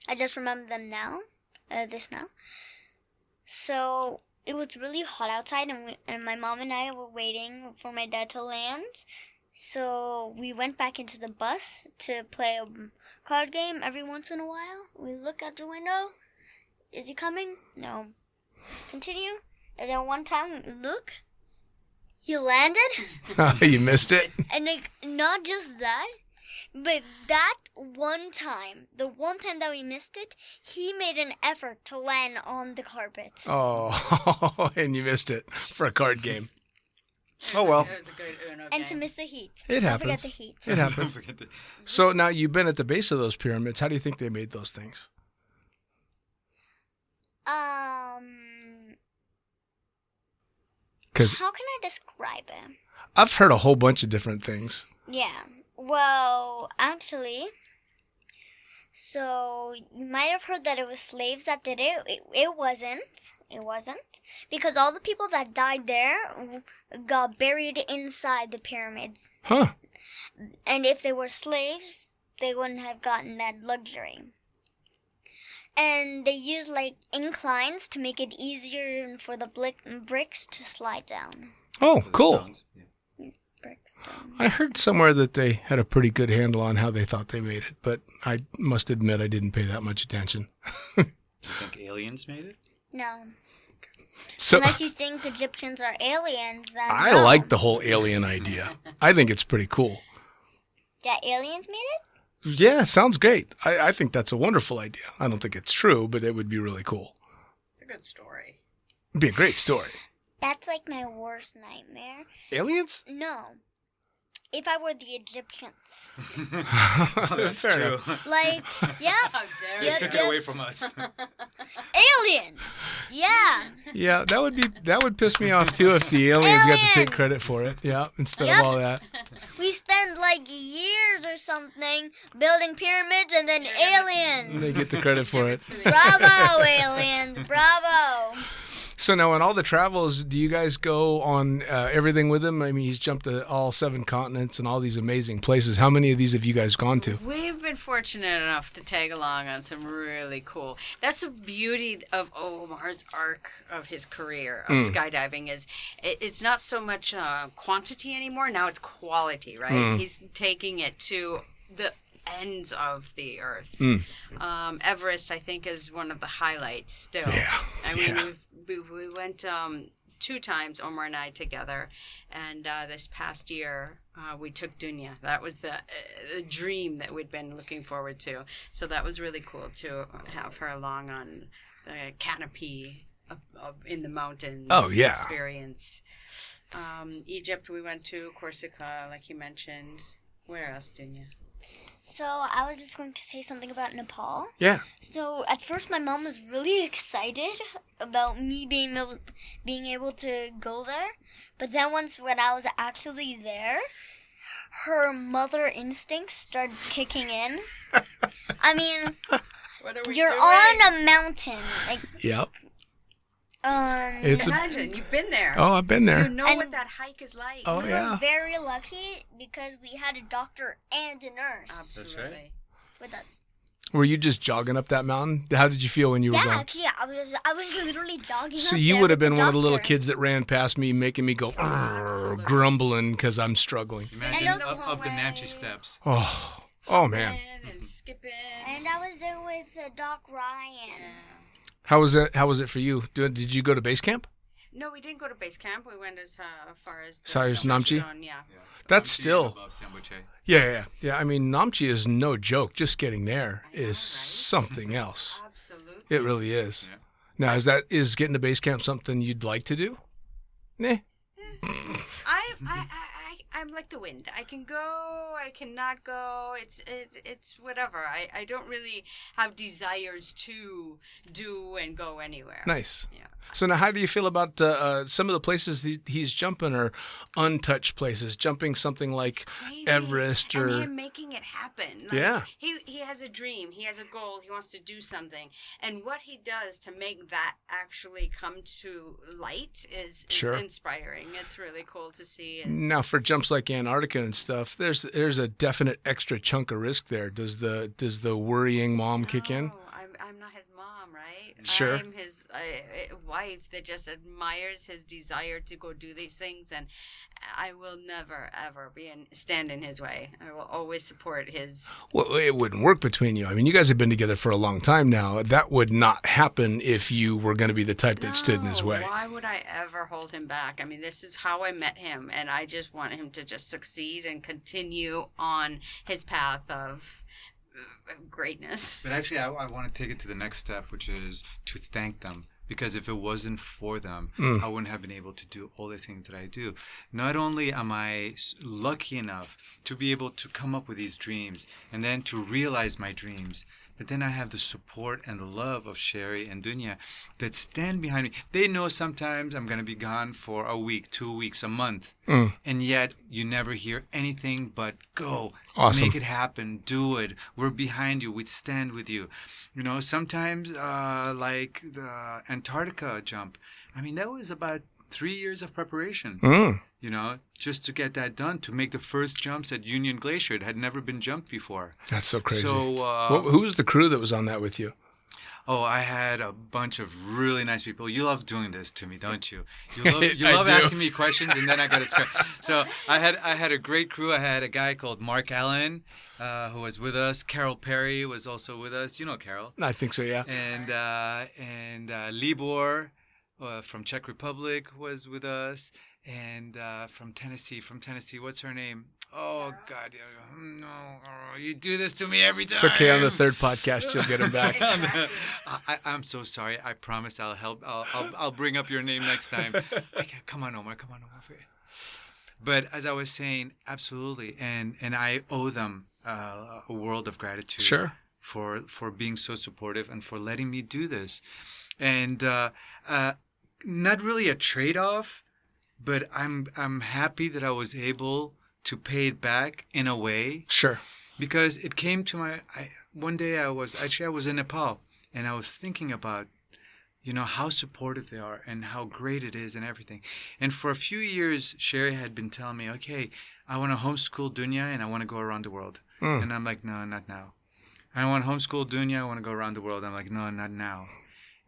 I just remember them now. So it was really hot outside, and my mom and I were waiting for my dad to land. So we went back into the bus to play a card game every once in a while. We look out the window. Is he coming? No. Continue. And then one time, look. He landed. You missed it? And not just that, but that one time, the one time that we missed it, he made an effort to land on the carpet. Oh, and you missed it for a card game. Oh, well. It was a good Uno And game. to miss the heat. It happens. Don't forget the heat. It happens. So now you've been at the base of those pyramids. How do you think they made those things? How can I describe it? I've heard a whole bunch of different things. Yeah. Well, actually, So you might have heard that it was slaves that did it. It wasn't. It wasn't. Because all the people that died there got buried inside the pyramids. Huh. And if they were slaves, they wouldn't have gotten that luxury. And they used like inclines to make it easier for the bricks to slide down. Oh, cool. Stones. Yeah. Bricks down. I heard somewhere that they had a pretty good handle on how they thought they made it, but I must admit I didn't pay that much attention. You think aliens made it? No. So Unless you think Egyptians are aliens, then I no. like the whole alien idea. I think it's pretty cool. That aliens made it? Yeah, sounds great. I think that's a wonderful idea. I don't think it's true, but it would be really cool. It's a good story. It'd be a great story. That's like my worst nightmare. Aliens? No. If I were the Egyptians. That's Fair true. enough. Like, yeah. How dare Yeah, you? Took yeah. it away from us. Aliens! Yeah. Yeah, that would piss me off too if the aliens got to take Aliens! credit for it. Yeah, instead Yep. of all that. We spend like years or something building pyramids and then aliens. They get the credit for it. Bravo, aliens. Bravo. So now on all the travels, do you guys go on everything with him? I mean, he's jumped to all 7 continents and all these amazing places. How many of these have you guys gone to? We've been fortunate enough to tag along on some really cool. That's the beauty of Omar's arc of his career of skydiving is it's not so much quantity anymore. Now it's quality, right? He's taking it to the ends of the earth. Everest, I think, is one of the highlights still. Yeah, I mean, yeah. we went 2 times, Omar and I together, and this past year we took Dunia. That was the dream that we'd been looking forward to. So that was really cool to have her along on the canopy in the mountains. Oh, yeah. Experience. Egypt, we went to Corsica, like you mentioned. Where else, Dunia? So I was just going to say something about Nepal. Yeah. So at first my mom was really excited about me being able to go there. But then when I was actually there, her mother instincts started kicking in. I mean, What are we you're doing? on a mountain. Like, Yep. It's Imagine, you've been there. Oh, I've been there. You know And- what that hike is like. Oh, we yeah. were very lucky because we had a doctor and a nurse Absolutely. with us. Were you just jogging up that mountain? How did you feel when you were Yeah, going? actually, I was literally jogging. So up you there would have with been one of the little doctor. kids that ran past me, making me go Absolutely. grumbling because I'm struggling. Imagine And also- up the Nancy steps. Oh man, And skipping. And I was there with Doc Ryan. how was it? How was it for you? Did you go to base camp? No, we didn't go to base camp. We went as far as the As Namche Namche? zone, yeah. That's Namche still above Sambuche. yeah. I mean, Namche is no joke. Just getting there I know, is right? something else. Absolutely. It really is. Yeah. Now, is getting to base camp something you'd like to do? Nah. I'm like the wind. I can go. I cannot go. It's whatever. I don't really have desires to do and go anywhere. Nice. Yeah. So now, how do you feel about some of the places he's jumping are untouched places? Jumping something like Crazy. Everest or and him making it happen. Like, Yeah. He has a dream. He has a goal. He wants to do something, and what he does to make that actually come to light is Sure. inspiring. It's really cool to see. now for jumps like Antarctica and stuff. There's a definite extra chunk of risk there. Does the worrying mom kick in? No, I'm not his mom, right? Sure. I'm his wife that just admires his desire to go do these things, and I will never ever stand in his way. I will always support his. Well, it wouldn't work between you. I mean, you guys have been together for a long time now. That would not happen if you were going to be the type that stood in his No, way. Why would I ever hold him back? I mean, this is how I met him, and I just want him to just succeed and continue on his path of greatness. But actually, I want to take it to the next step, which is to thank them. Because if it wasn't for them, I wouldn't have been able to do all the things that I do. Not only am I lucky enough to be able to come up with these dreams and then to realize my dreams, But then I have the support and the love of Cheri and Dunia that stand behind me. They know sometimes I'm going to be gone for a week, 2 weeks, a month. And yet you never hear anything but go. Awesome. Make it happen. Do it. We're behind you. We stand with you. You know, sometimes like the Antarctica jump. I mean, that was about 3 years of preparation. You know, just to get that done, to make the first jumps at Union Glacier. It had never been jumped before. That's so crazy. So, who was the crew that was on that with you? oh, I had a bunch of really nice people. You love doing this to me, don't you? You love, I do. asking me questions, and then I got to scratch. So I had a great crew. I had a guy called Mark Allen, who was with us. Carol Perry was also with us. You know Carol. I think so, yeah. And Libor from Czech Republic was with us. And from Tennessee, what's her name? Oh, God. No, you do this to me every time. It's okay. On the third podcast, you'll get him back. I'm so sorry. I promise I'll help. I'll bring up your name next time. Okay, come on, Omar. But as I was saying, absolutely. And I owe them a world of gratitude. Sure. For being so supportive and for letting me do this. And not really a trade-off, but I'm happy that I was able to pay it back in a way. Sure. Because it came to one day I was in Nepal, and I was thinking about, you know, how supportive they are and how great it is and everything. And for a few years, Cheri had been telling me, okay, I want to homeschool Dunia and I want to go around the world. And I'm like, no, not now. I want to homeschool Dunia, I want to go around the world. I'm like, no, not now.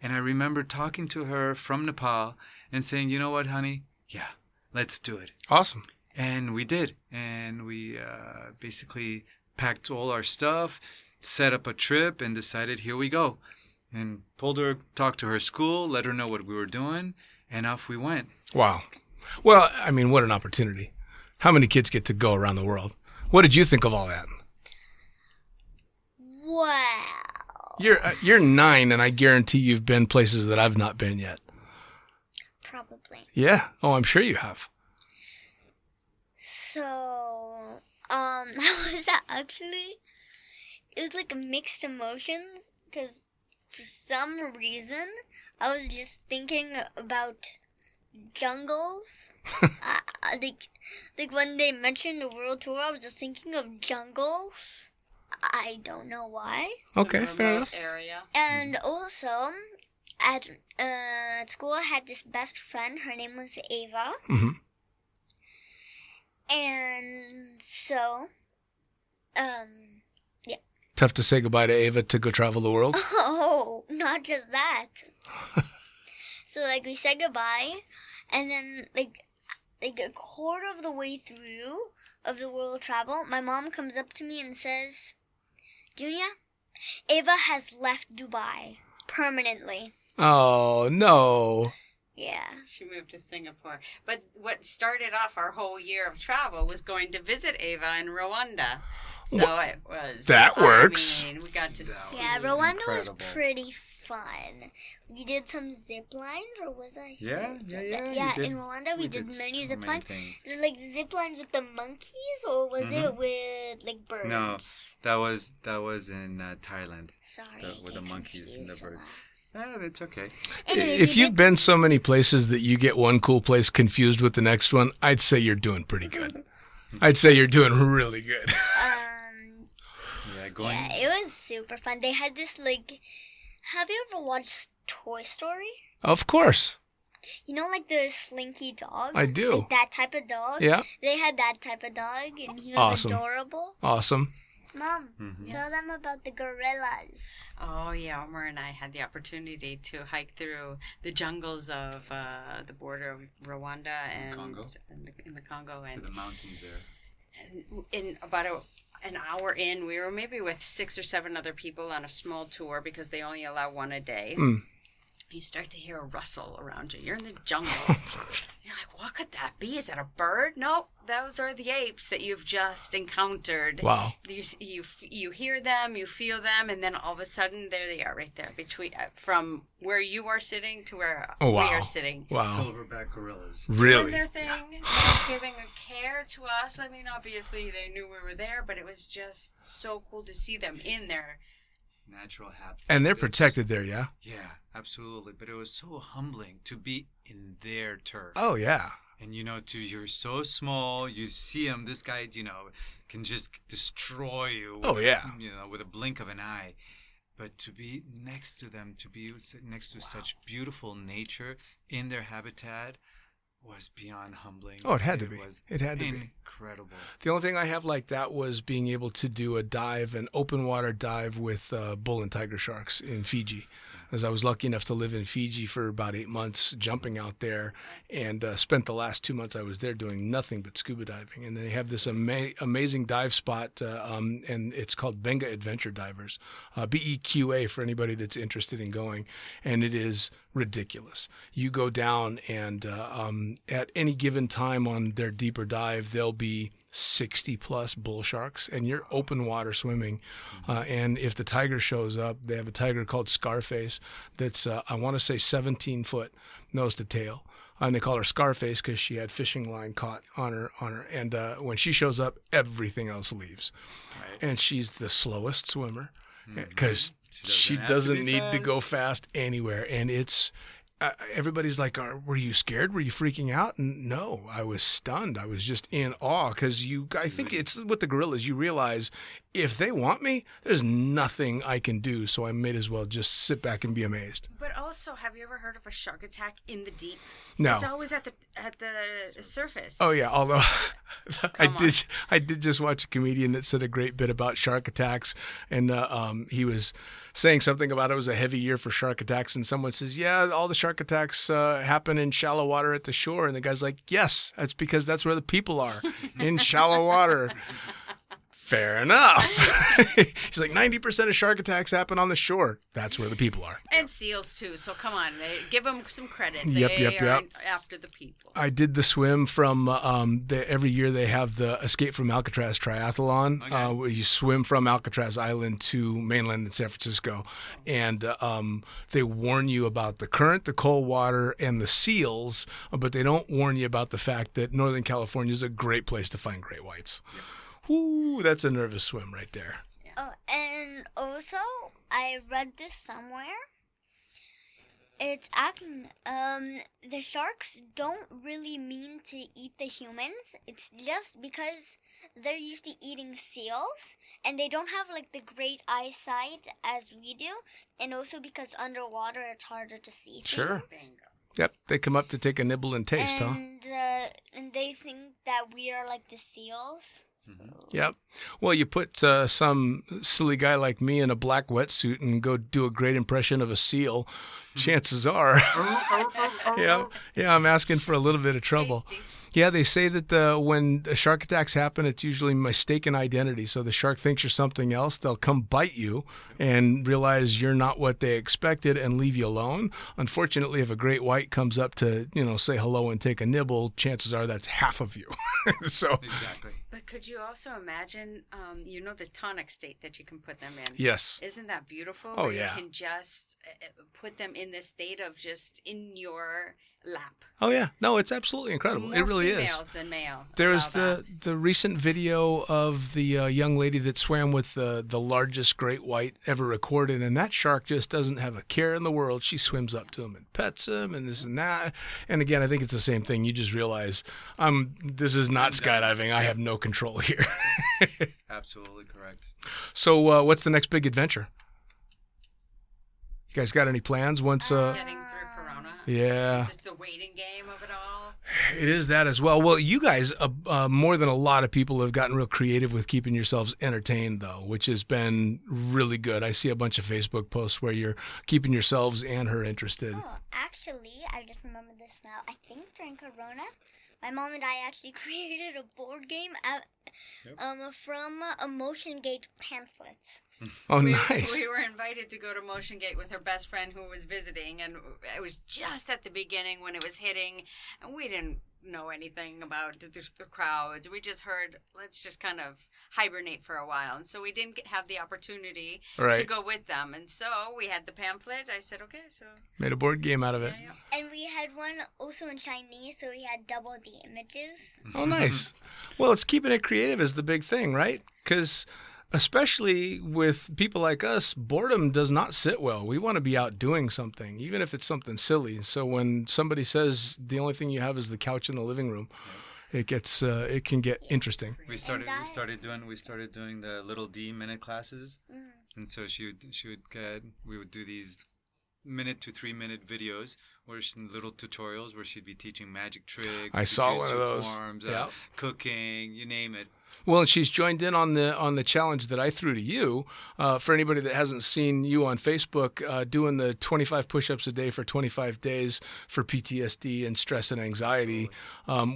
And I remember talking to her from Nepal and saying, you know what, honey? Yeah, let's do it. Awesome. And we did. And we basically packed all our stuff, set up a trip, and decided, here we go. And talked to her school, let her know what we were doing, and off we went. Wow. Well, I mean, what an opportunity. How many kids get to go around the world? What did you think of all that? Wow. You're 9, and I guarantee you've been places that I've not been yet. Probably. Yeah. Oh, I'm sure you have. So, it was like mixed emotions, because for some reason, I was just thinking about jungles. Like when they mentioned the world tour, I was just thinking of jungles. I don't know why. Okay, fair enough. Area. And also, at school, I had this best friend. Her name was Ava. Mm-hmm. And so, yeah. Tough to say goodbye to Ava to go travel the world? Oh, not just that. So, like, we said goodbye, and then, like a quarter of the way through of the world travel, my mom comes up to me and says, Dunia, Ava has left Dubai permanently. Oh, no. Yeah. She moved to Singapore. But what started off our whole year of travel was going to visit Ava in Rwanda. So it was... That works. I mean, we got to see... Yeah, Rwanda was Incredible. pretty fun. We did some zip lines, or was I here? Yeah. Yeah, you did. in Rwanda we did many so zip many lines. things. They're like zip lines with the monkeys, or was it with like birds? No, that was in Thailand. Sorry, With the get monkeys and the confused birds. a lot. It's okay. Anyways, If we you've been so many places that you get one cool place confused with the next one, I'd say you're doing pretty good. I'd say you're doing really good. Yeah, going. yeah, it was super fun. They had this like, have you ever watched Toy Story? Of course. You know, like the Slinky dog? I do. Like that type of dog? Yeah. They had that type of dog, and he was Awesome. adorable. Awesome. Mom, Mm-hmm. tell them about the gorillas. Oh, yeah. Omar and I had the opportunity to hike through the jungles of the border of Rwanda and Congo. in the Congo. To And the mountains there. in about an hour in, we were maybe with 6 or 7 other people on a small tour because they only allow one a day. You start to hear a rustle around you. You're in the jungle. You're like, what could that be? Is that a bird? No, those are the apes that you've just encountered. Wow. You hear them, you feel them, and then all of a sudden, there they are right there between from where you are sitting to where Oh, wow. we are sitting. Wow. Silverback gorillas. Doing Really? their thing, not giving a care to us. I mean, obviously they knew we were there, but it was just so cool to see them in their natural habitat. And they're It's- protected there, yeah? Yeah, absolutely. But it was so humbling to be in their turf. Oh, yeah. And you're so small. You see him. This guy, can just destroy you. Oh, yeah. With a blink of an eye. But to be next to them, to be next to such beautiful nature in their habitat, was beyond humbling. Oh, it had to be. Was It had to be. incredible. The only thing I have like that was being able to do a dive, an open water dive with bull and tiger sharks in Fiji. As I was lucky enough to live in Fiji for about 8 months, jumping out there, and spent the last 2 months I was there doing nothing but scuba diving. And they have this amazing dive spot, and it's called Benga Adventure Divers, BEQA for anybody that's interested in going. And it is ridiculous. You go down, and at any given time on their deeper dive, there'll be 60 plus bull sharks, and you're open water swimming. And if the tiger shows up, they have a tiger called Scarface that's, I want to say 17 foot nose to tail. And they call her Scarface because she had fishing line caught on her. And when she shows up, everything else leaves. Right. And she's the slowest swimmer because She she doesn't have to doesn't be need to fast. go fast anywhere. And it's, everybody's like, were you scared? Were you freaking out? And no, I was stunned. I was just in awe because I think it's with the gorillas. You realize if they want me, there's nothing I can do. So I may as well just sit back and be amazed. But also, have you ever heard of a shark attack in the deep? No. It's always at the surface. Oh yeah, although I Come did just watch a comedian that said a great bit about shark attacks, and he was saying something about it was a heavy year for shark attacks, and someone says, yeah, all the shark attacks happen in shallow water at the shore, and the guy's like, yes, that's because that's where the people are, in shallow water. Fair enough. He's like, 90% of shark attacks happen on the shore. That's where the people are. And seals too. So come on, give them some credit. Yep, They yep, are yep. after the people. I did the swim from every year they have the Escape from Alcatraz triathlon, where you swim from Alcatraz Island to mainland in San Francisco, and they warn you about the current, the cold water, and the seals, but they don't warn you about the fact that Northern California is a great place to find great whites. Yep. Whoo, that's a nervous swim right there. Oh, and also, I read this somewhere. It's acting. The sharks don't really mean to eat the humans. It's just because they're used to eating seals, and they don't have like the great eyesight as we do, and also because underwater it's harder to see things. Sure. Yep, they come up to take a nibble and taste, huh? And they think that we are like the seals. Yep. Well, you put some silly guy like me in a black wetsuit and go do a great impression of a seal. Chances are, yeah, I'm asking for a little bit of trouble. Tasty. Yeah, they say that when shark attacks happen, it's usually mistaken identity. So the shark thinks you're something else. They'll come bite you and realize you're not what they expected and leave you alone. Unfortunately, if a great white comes up to, say hello and take a nibble, chances are that's half of you. So Exactly. But could you also imagine, the tonic state that you can put them in? yes. Isn't that beautiful? Oh, Where yeah. You can just put them in this state of just in your lap. Oh, yeah. No, it's absolutely incredible. More It really is. females than male. There was allow the recent video of the young lady that swam with the largest great white ever recorded, and that shark just doesn't have a care in the world. She swims up to him and pets him and this and that. And again, I think it's the same thing. You just realize this is not skydiving. I have no control here. Absolutely correct. So what's the next big adventure? You guys got any plans once? Getting through Corona. Yeah. Just the waiting game of it all. It is that as well. Well, you guys, more than a lot of people, have gotten real creative with keeping yourselves entertained, though, which has been really good. I see a bunch of Facebook posts where you're keeping yourselves and her interested. Oh, actually, I just remember this now. I think during Corona, my mom and I actually created a board game from a Motion Gate pamphlet. Oh, We nice. were invited to go to Motion Gate with her best friend who was visiting, and it was just at the beginning when it was hitting, and we didn't know anything about the crowds. We just heard, let's just kind of hibernate for a while, and so we didn't have the opportunity to Right. go with them, and so we had the pamphlet. I said, okay, so Made a board game out of it. yeah. And we had one also in Chinese, so we had double the images. Oh, nice. Well, it's keeping it creative is the big thing, right? Because especially with people like us, boredom does not sit well. We want to be out doing something, even if it's something silly. So when somebody says the only thing you have is the couch in the living room, it can get interesting. We started doing the little D minute classes, and so we would do these minute to 3 minute videos where little tutorials where she'd be teaching magic tricks. I saw one of those. Forms, cooking, you name it. Well, and she's joined in on the challenge that I threw to you. For anybody that hasn't seen you on Facebook, doing the 25 push-ups a day for 25 days for PTSD and stress and anxiety,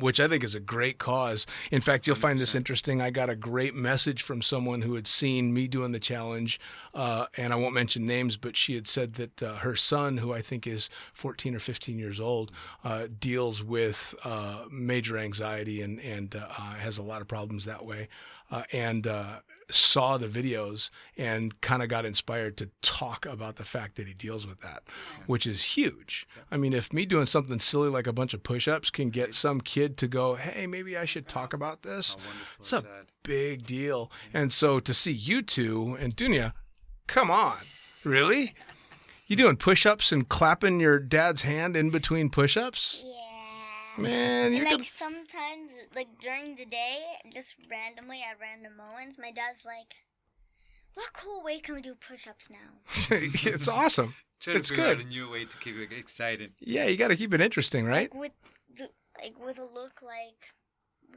which I think is a great cause. In fact, you'll find this interesting. I got a great message from someone who had seen me doing the challenge, and I won't mention names, but she had said that her son, who I think is 14 or 15 years old, deals with major anxiety and has a lot of problems that way. And saw the videos and kind of got inspired to talk about the fact that he deals with that, which is huge. I mean, if me doing something silly like a bunch of push-ups can get some kid to go, hey, maybe I should talk about this, it's a big deal. And so to see you two and Dunia, come on, really? You doing push-ups and clapping your dad's hand in between push-ups? Yeah. Man, you're like sometimes, like during the day, just randomly at random moments, my dad's like, "What cool way can we do push-ups now?" It's awesome. It's figure out good. a new way to keep it excited. Yeah, you got to keep it interesting, right? With a look like,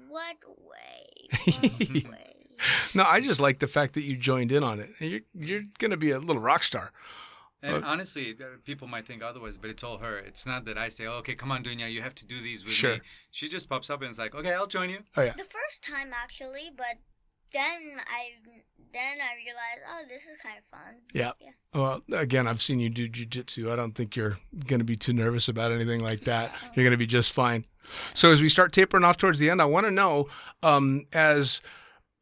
what way? What way? No, I just like the fact that you joined in on it. You're gonna be a little rock star. And honestly, people might think otherwise, but it's all her. It's not that I say, oh, okay, come on, Dunia, you have to do these with me. She just pops up and it's like, okay, I'll join you. Oh, yeah. The first time, actually, but then I realized, oh, this is kind of fun. Yeah. Well, again, I've seen you do jiu-jitsu. I don't think you're going to be too nervous about anything like that. You're going to be just fine. So as we start tapering off towards the end, I want to know, as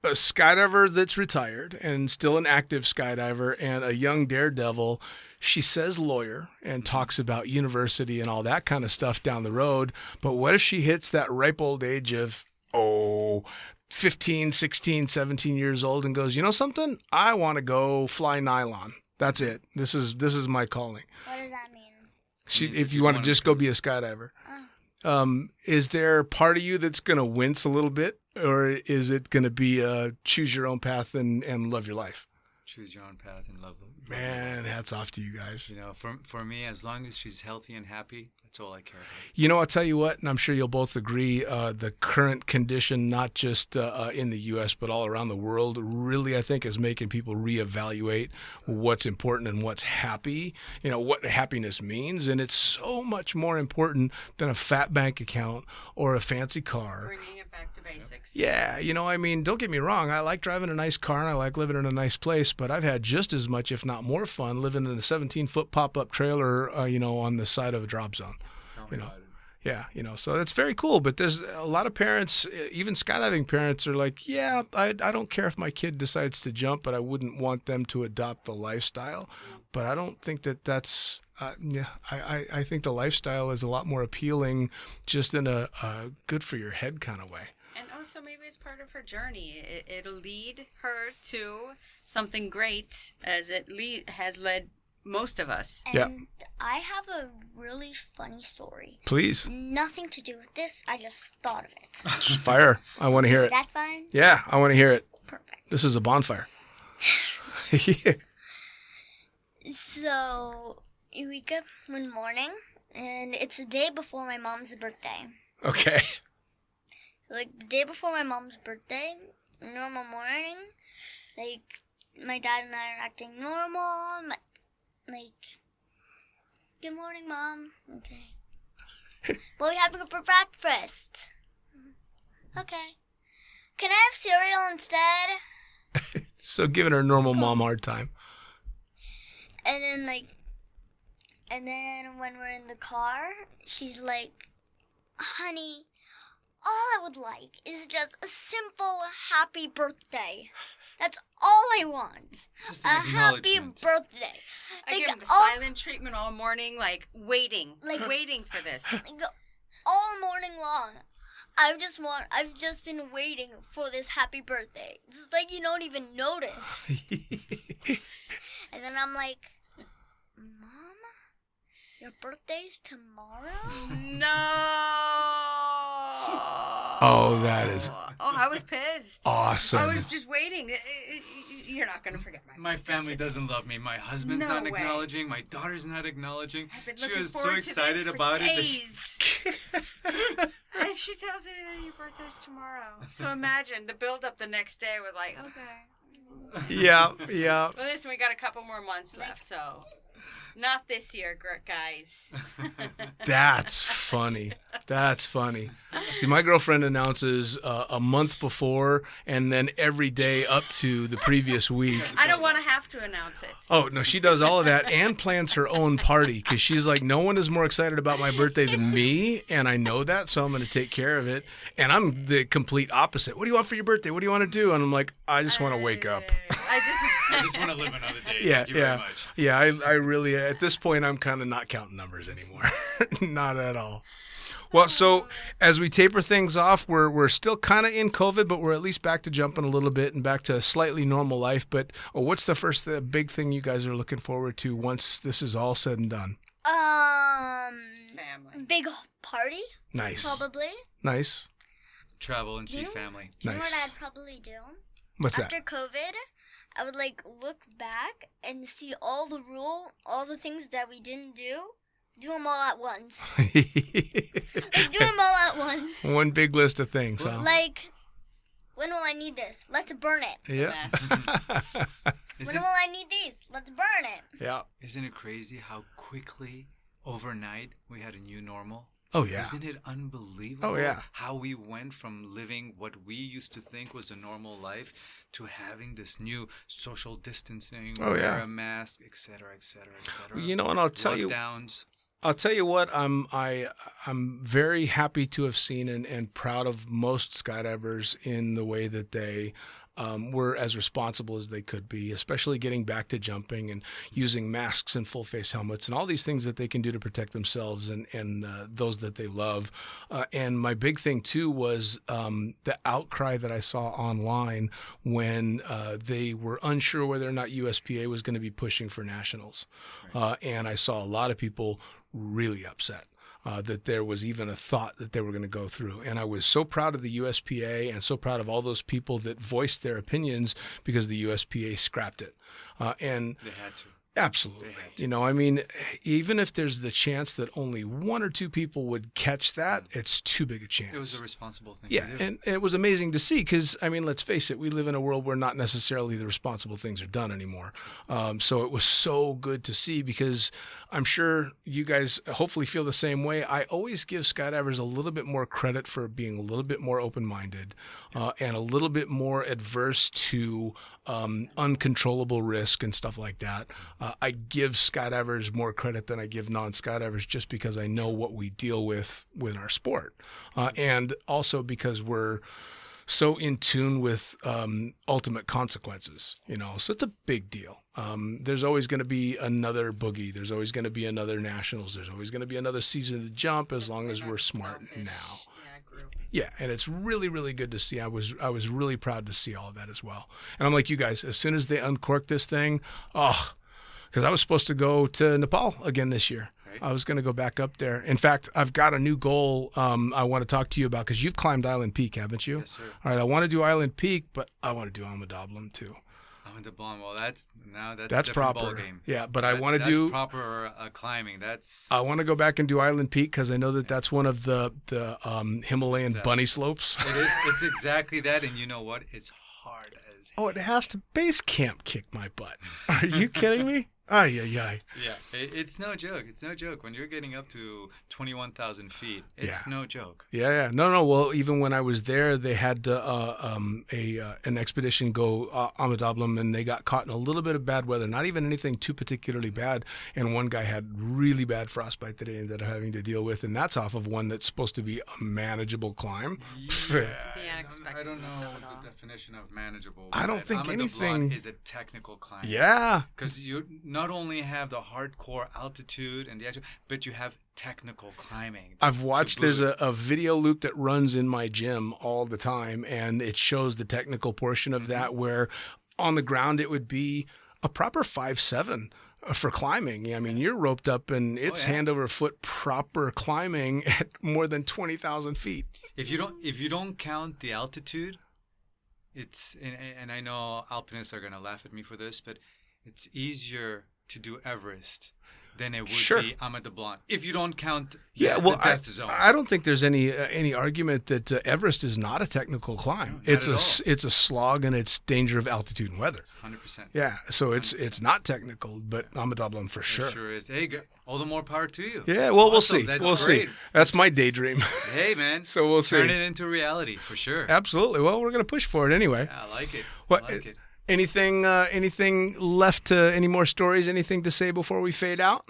a skydiver that's retired and still an active skydiver and a young daredevil, she says lawyer and talks about university and all that kind of stuff down the road. But what if she hits that ripe old age of, 15, 16, 17 years old and goes, you know something? I want to go fly nylon. That's it. This is my calling. What does that mean? If you want to just go be a skydiver. Is there part of you that's going to wince a little bit, or is it going to be choose your own path and love your life? Choose your own path and love them. Man, hats off to you guys. You know, for me, as long as she's healthy and happy, that's all I care about. You know, I'll tell you what, and I'm sure you'll both agree, the current condition, not just in the U.S., but all around the world, really, I think, is making people reevaluate what's important and what's happy, what happiness means. And it's so much more important than a fat bank account or a fancy car. Bringing it back to basics. Yeah, don't get me wrong. I like driving a nice car and I like living in a nice place, but I've had just as much, if not more fun, living in a 17-foot pop-up trailer, on the side of a drop zone. Yeah, so that's very cool. But there's a lot of parents, even skydiving parents, are like, yeah, I don't care if my kid decides to jump, but I wouldn't want them to adopt the lifestyle. But I don't think that I think the lifestyle is a lot more appealing, just in a good for your head kind of way. And also maybe it's part of her journey. It'll lead her to something great, as it has led most of us. And I have a really funny story. Please. Nothing to do with this. I just thought of it. Fire. I want to hear it. Is that fine? Yeah, I want to hear it. Perfect. This is a bonfire. So, you wake up one morning, and it's the day before my mom's birthday. Okay. Like, the day before my mom's birthday, normal morning, like, my dad and I are acting normal. Good morning, Mom. Okay. What are we having for breakfast? Okay. Can I have cereal instead? So giving her normal mom hard time. And then when we're in the car, she's like, honey, all I would like is just a simple happy birthday. That's all I want. Just a an happy acknowledgement. birthday. I give him the silent treatment all morning, waiting for this. All morning long. I've just been waiting for this happy birthday. It's like you don't even notice. And then I'm like, Mom, your birthday's tomorrow? No. Oh, that is Oh, I was pissed. awesome. I was just waiting. You're not going to forget My family doesn't love me. My husband's No not way. acknowledging. My daughter's not acknowledging. I've been She looking was so forward to excited this for about it. days. And she tells me that your birthday's tomorrow. So imagine the build up the next day was like, okay. Yeah. Well, listen, we got a couple more months left, so not this year, guys. That's funny. That's funny. See, my girlfriend announces a month before and then every day up to the previous week. I don't want to have to announce it. Oh, no, she does all of that and plans her own party because she's like, no one is more excited about my birthday than me, and I know that, so I'm going to take care of it. And I'm the complete opposite. What do you want for your birthday? What do you want to do? And I'm like, I just want to wake up. I just want to live another day. Yeah, Thank you very much. Yeah, I really, at this point, I'm kind of not counting numbers anymore. Not at all. Well, so as we taper things off, we're still kind of in COVID, but we're at least back to jumping a little bit and back to a slightly normal life. But what's the big thing you guys are looking forward to once this is all said and done? Family. Big party, Nice. probably. Nice. Travel and see family. Do you know Nice. what I'd probably do? What's After that? COVID, I would like look back and see all the things that we didn't do them all at once. Like do them all at once. One big list of things, huh? Like, when will I need this? Let's burn it. Yeah. When will I need these? Let's burn it. Yeah. Isn't it crazy how quickly overnight we had a new normal? Oh, yeah. Isn't it unbelievable? Oh, yeah. How we went from living what we used to think was a normal life to having this new social distancing, Oh, yeah. wear a mask, et cetera, et cetera, et cetera. You know, and I'll tell you what, I'm very happy to have seen and proud of most skydivers in the way that they were as responsible as they could be, especially getting back to jumping and using masks and full face helmets and all these things that they can do to protect themselves and those that they love. And my big thing too was the outcry that I saw online when they were unsure whether or not USPA was going to be pushing for nationals. And I saw a lot of people really upset. That there was even a thought that they were going to go through. And I was so proud of the USPA and so proud of all those people that voiced their opinions because the USPA scrapped it. And they had to. Absolutely. You know, I mean, even if there's the chance that only one or two people would catch that, it's too big a chance. It was a responsible thing Yeah, to do. and it was amazing to see because, I mean, let's face it, we live in a world where not necessarily the responsible things are done anymore. So it was so good to see because I'm sure you guys hopefully feel the same way. I always give skydivers a little bit more credit for being a little bit more open-minded and a little bit more adverse to uncontrollable risk and stuff like that. I give skydivers more credit than I give non-skydivers just because I know what we deal with our sport. And also because we're so in tune with ultimate consequences, you know, so it's a big deal. There's always going to be another boogie. There's always going to be another nationals. There's always going to be another season to jump as long as we're smart now. Yeah, and it's really, really good to see. I was really proud to see all of that as well. And I'm like you guys, as soon as they uncorked this thing, because I was supposed to go to Nepal again this year. Right. I was going to go back up there. In fact, I've got a new goal I want to talk to you about because you've climbed Island Peak, haven't you? Yes, sir. All right, I want to do Island Peak, but I want to do Almedablam too. Well, that's a different proper ballgame. Yeah, but I want to do proper climbing. I want to go back and do Island Peak because I know that that's one of the Himalayan bunny slopes. It is. It's exactly that, and you know what? It's hard as. Oh, it has to base camp kick my butt. Are you kidding me? Ay. Yeah, it's no joke. It's no joke. When you're getting up to 21,000 feet, it's no joke. Yeah. No. Well, even when I was there, they had an expedition go Almedablam, and they got caught in a little bit of bad weather. Not even anything too particularly bad. And one guy had really bad frostbite that he ended up having to deal with, and that's off of one that's supposed to be a manageable climb. Yeah. I don't know the definition of manageable. I don't think anything is a technical climb. Yeah. Because you not not only have the hardcore altitude and the actual, but you have technical climbing. I've watched, there's a video loop that runs in my gym all the time, and it shows the technical portion of that, where on the ground it would be a proper 5.7 for climbing. I mean, you're roped up and it's hand over foot proper climbing at more than 20,000 feet. If you don't count the altitude, it's, and I know alpinists are going to laugh at me for this, but it's easier to do Everest than it would be Amat Blanc if you don't count the death zone. I don't think there's any argument that Everest is not a technical climb. No, it's a slog, and it's danger of altitude and weather. 100%. Yeah, so it's not technical, but Amat Blanc for sure. It sure is. Hey, all the more power to you. Yeah, well, Awesome. We'll see. That's We'll great. see. That's my daydream. Hey, man. So we'll see. Turn it into reality for sure. Absolutely. Well, we're going to push for it anyway. Yeah, I like it. What? I like it. Anything left? Any more stories? Anything to say before we fade out?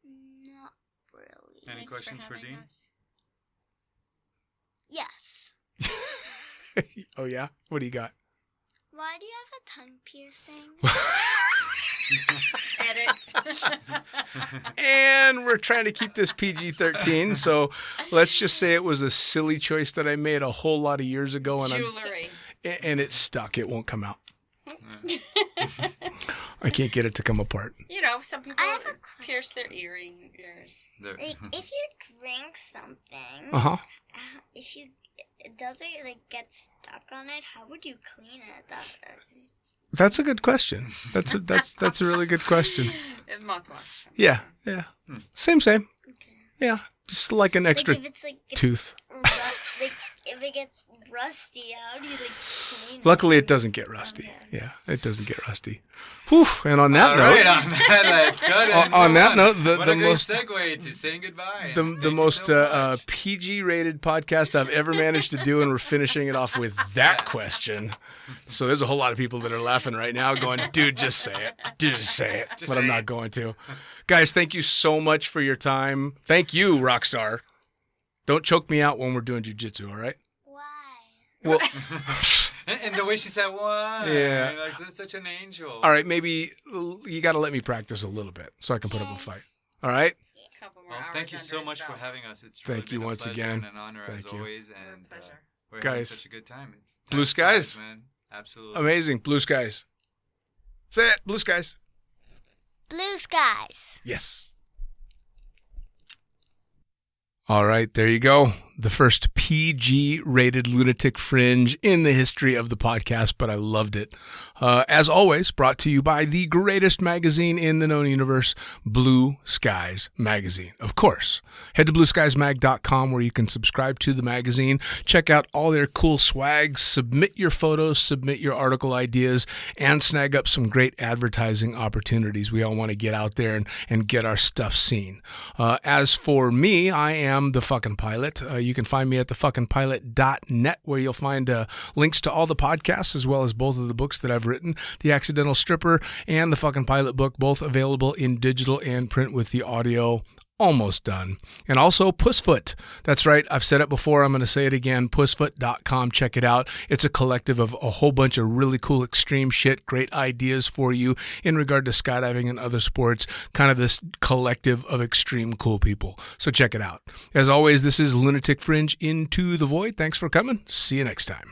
Not really. Any Thanks questions for having Dean? us. Yes. Oh yeah. What do you got? Why do you have a tongue piercing? Edit. And we're trying to keep this PG-13, so let's just say it was a silly choice that I made a whole lot of years ago, and Jewelry. it's stuck. It won't come out. I can't get it to come apart. You know, some people I have a pierce their ears. There. Like, if you drink something, Uh-huh. if you does it like get stuck on it? How would you clean it? That's a good question. That's a really good question. It's mouthwash. Yeah. Same. Okay. Yeah, just like an extra Like if it's like tooth. like if it gets rusty, how do you like clean it? Luckily, it doesn't get rusty. Okay. Yeah, it doesn't get rusty. Whew. And on that All note, right, on that, let's go. On that note, what the a great most segue to saying goodbye. the most PG-rated podcast I've ever managed to do, and we're finishing it off with that question. So there's a whole lot of people that are laughing right now, going, "Dude, just say it. Dude, just say it." But I'm not going to. Guys, thank you so much for your time. Thank you, Rockstar. Don't choke me out when we're doing jiu-jitsu, all right? Why? Well, and the way she said, "Why?" Yeah. Like that's such an angel. all right, maybe you got to let me practice a little bit so I can put up a fight. All right? Couple more Well, hours thank you so under his much for belt. having us. It's Thank you been a once pleasure again. and an honor Thank as you. always. And pleasure. we're having Guys. such a good time. Blue Time skies. flies, man. Absolutely. Amazing. Blue skies. Say it. Blue skies. Blue skies. Yes. All right, there you go. The first PG-rated Lunatic Fringe in the history of the podcast, but I loved it. As always, brought to you by the greatest magazine in the known universe, Blue Skies Magazine. Of course, head to blueskiesmag.com where you can subscribe to the magazine, check out all their cool swags, submit your photos, submit your article ideas, and snag up some great advertising opportunities. We all want to get out there and get our stuff seen. As for me, I am the fucking pilot. You can find me at thefuckingpilot.net where you'll find links to all the podcasts as well as both of the books that I've written, The Accidental Stripper and The Fucking Pilot Book, both available in digital and print with the audio almost done. And also Pussfoot. That's right. I've said it before. I'm going to say it again. Pussfoot.com. Check it out. It's a collective of a whole bunch of really cool extreme shit, great ideas for you in regard to skydiving and other sports, kind of this collective of extreme cool people. So check it out. As always, this is Lunatic Fringe Into the Void. Thanks for coming. See you next time.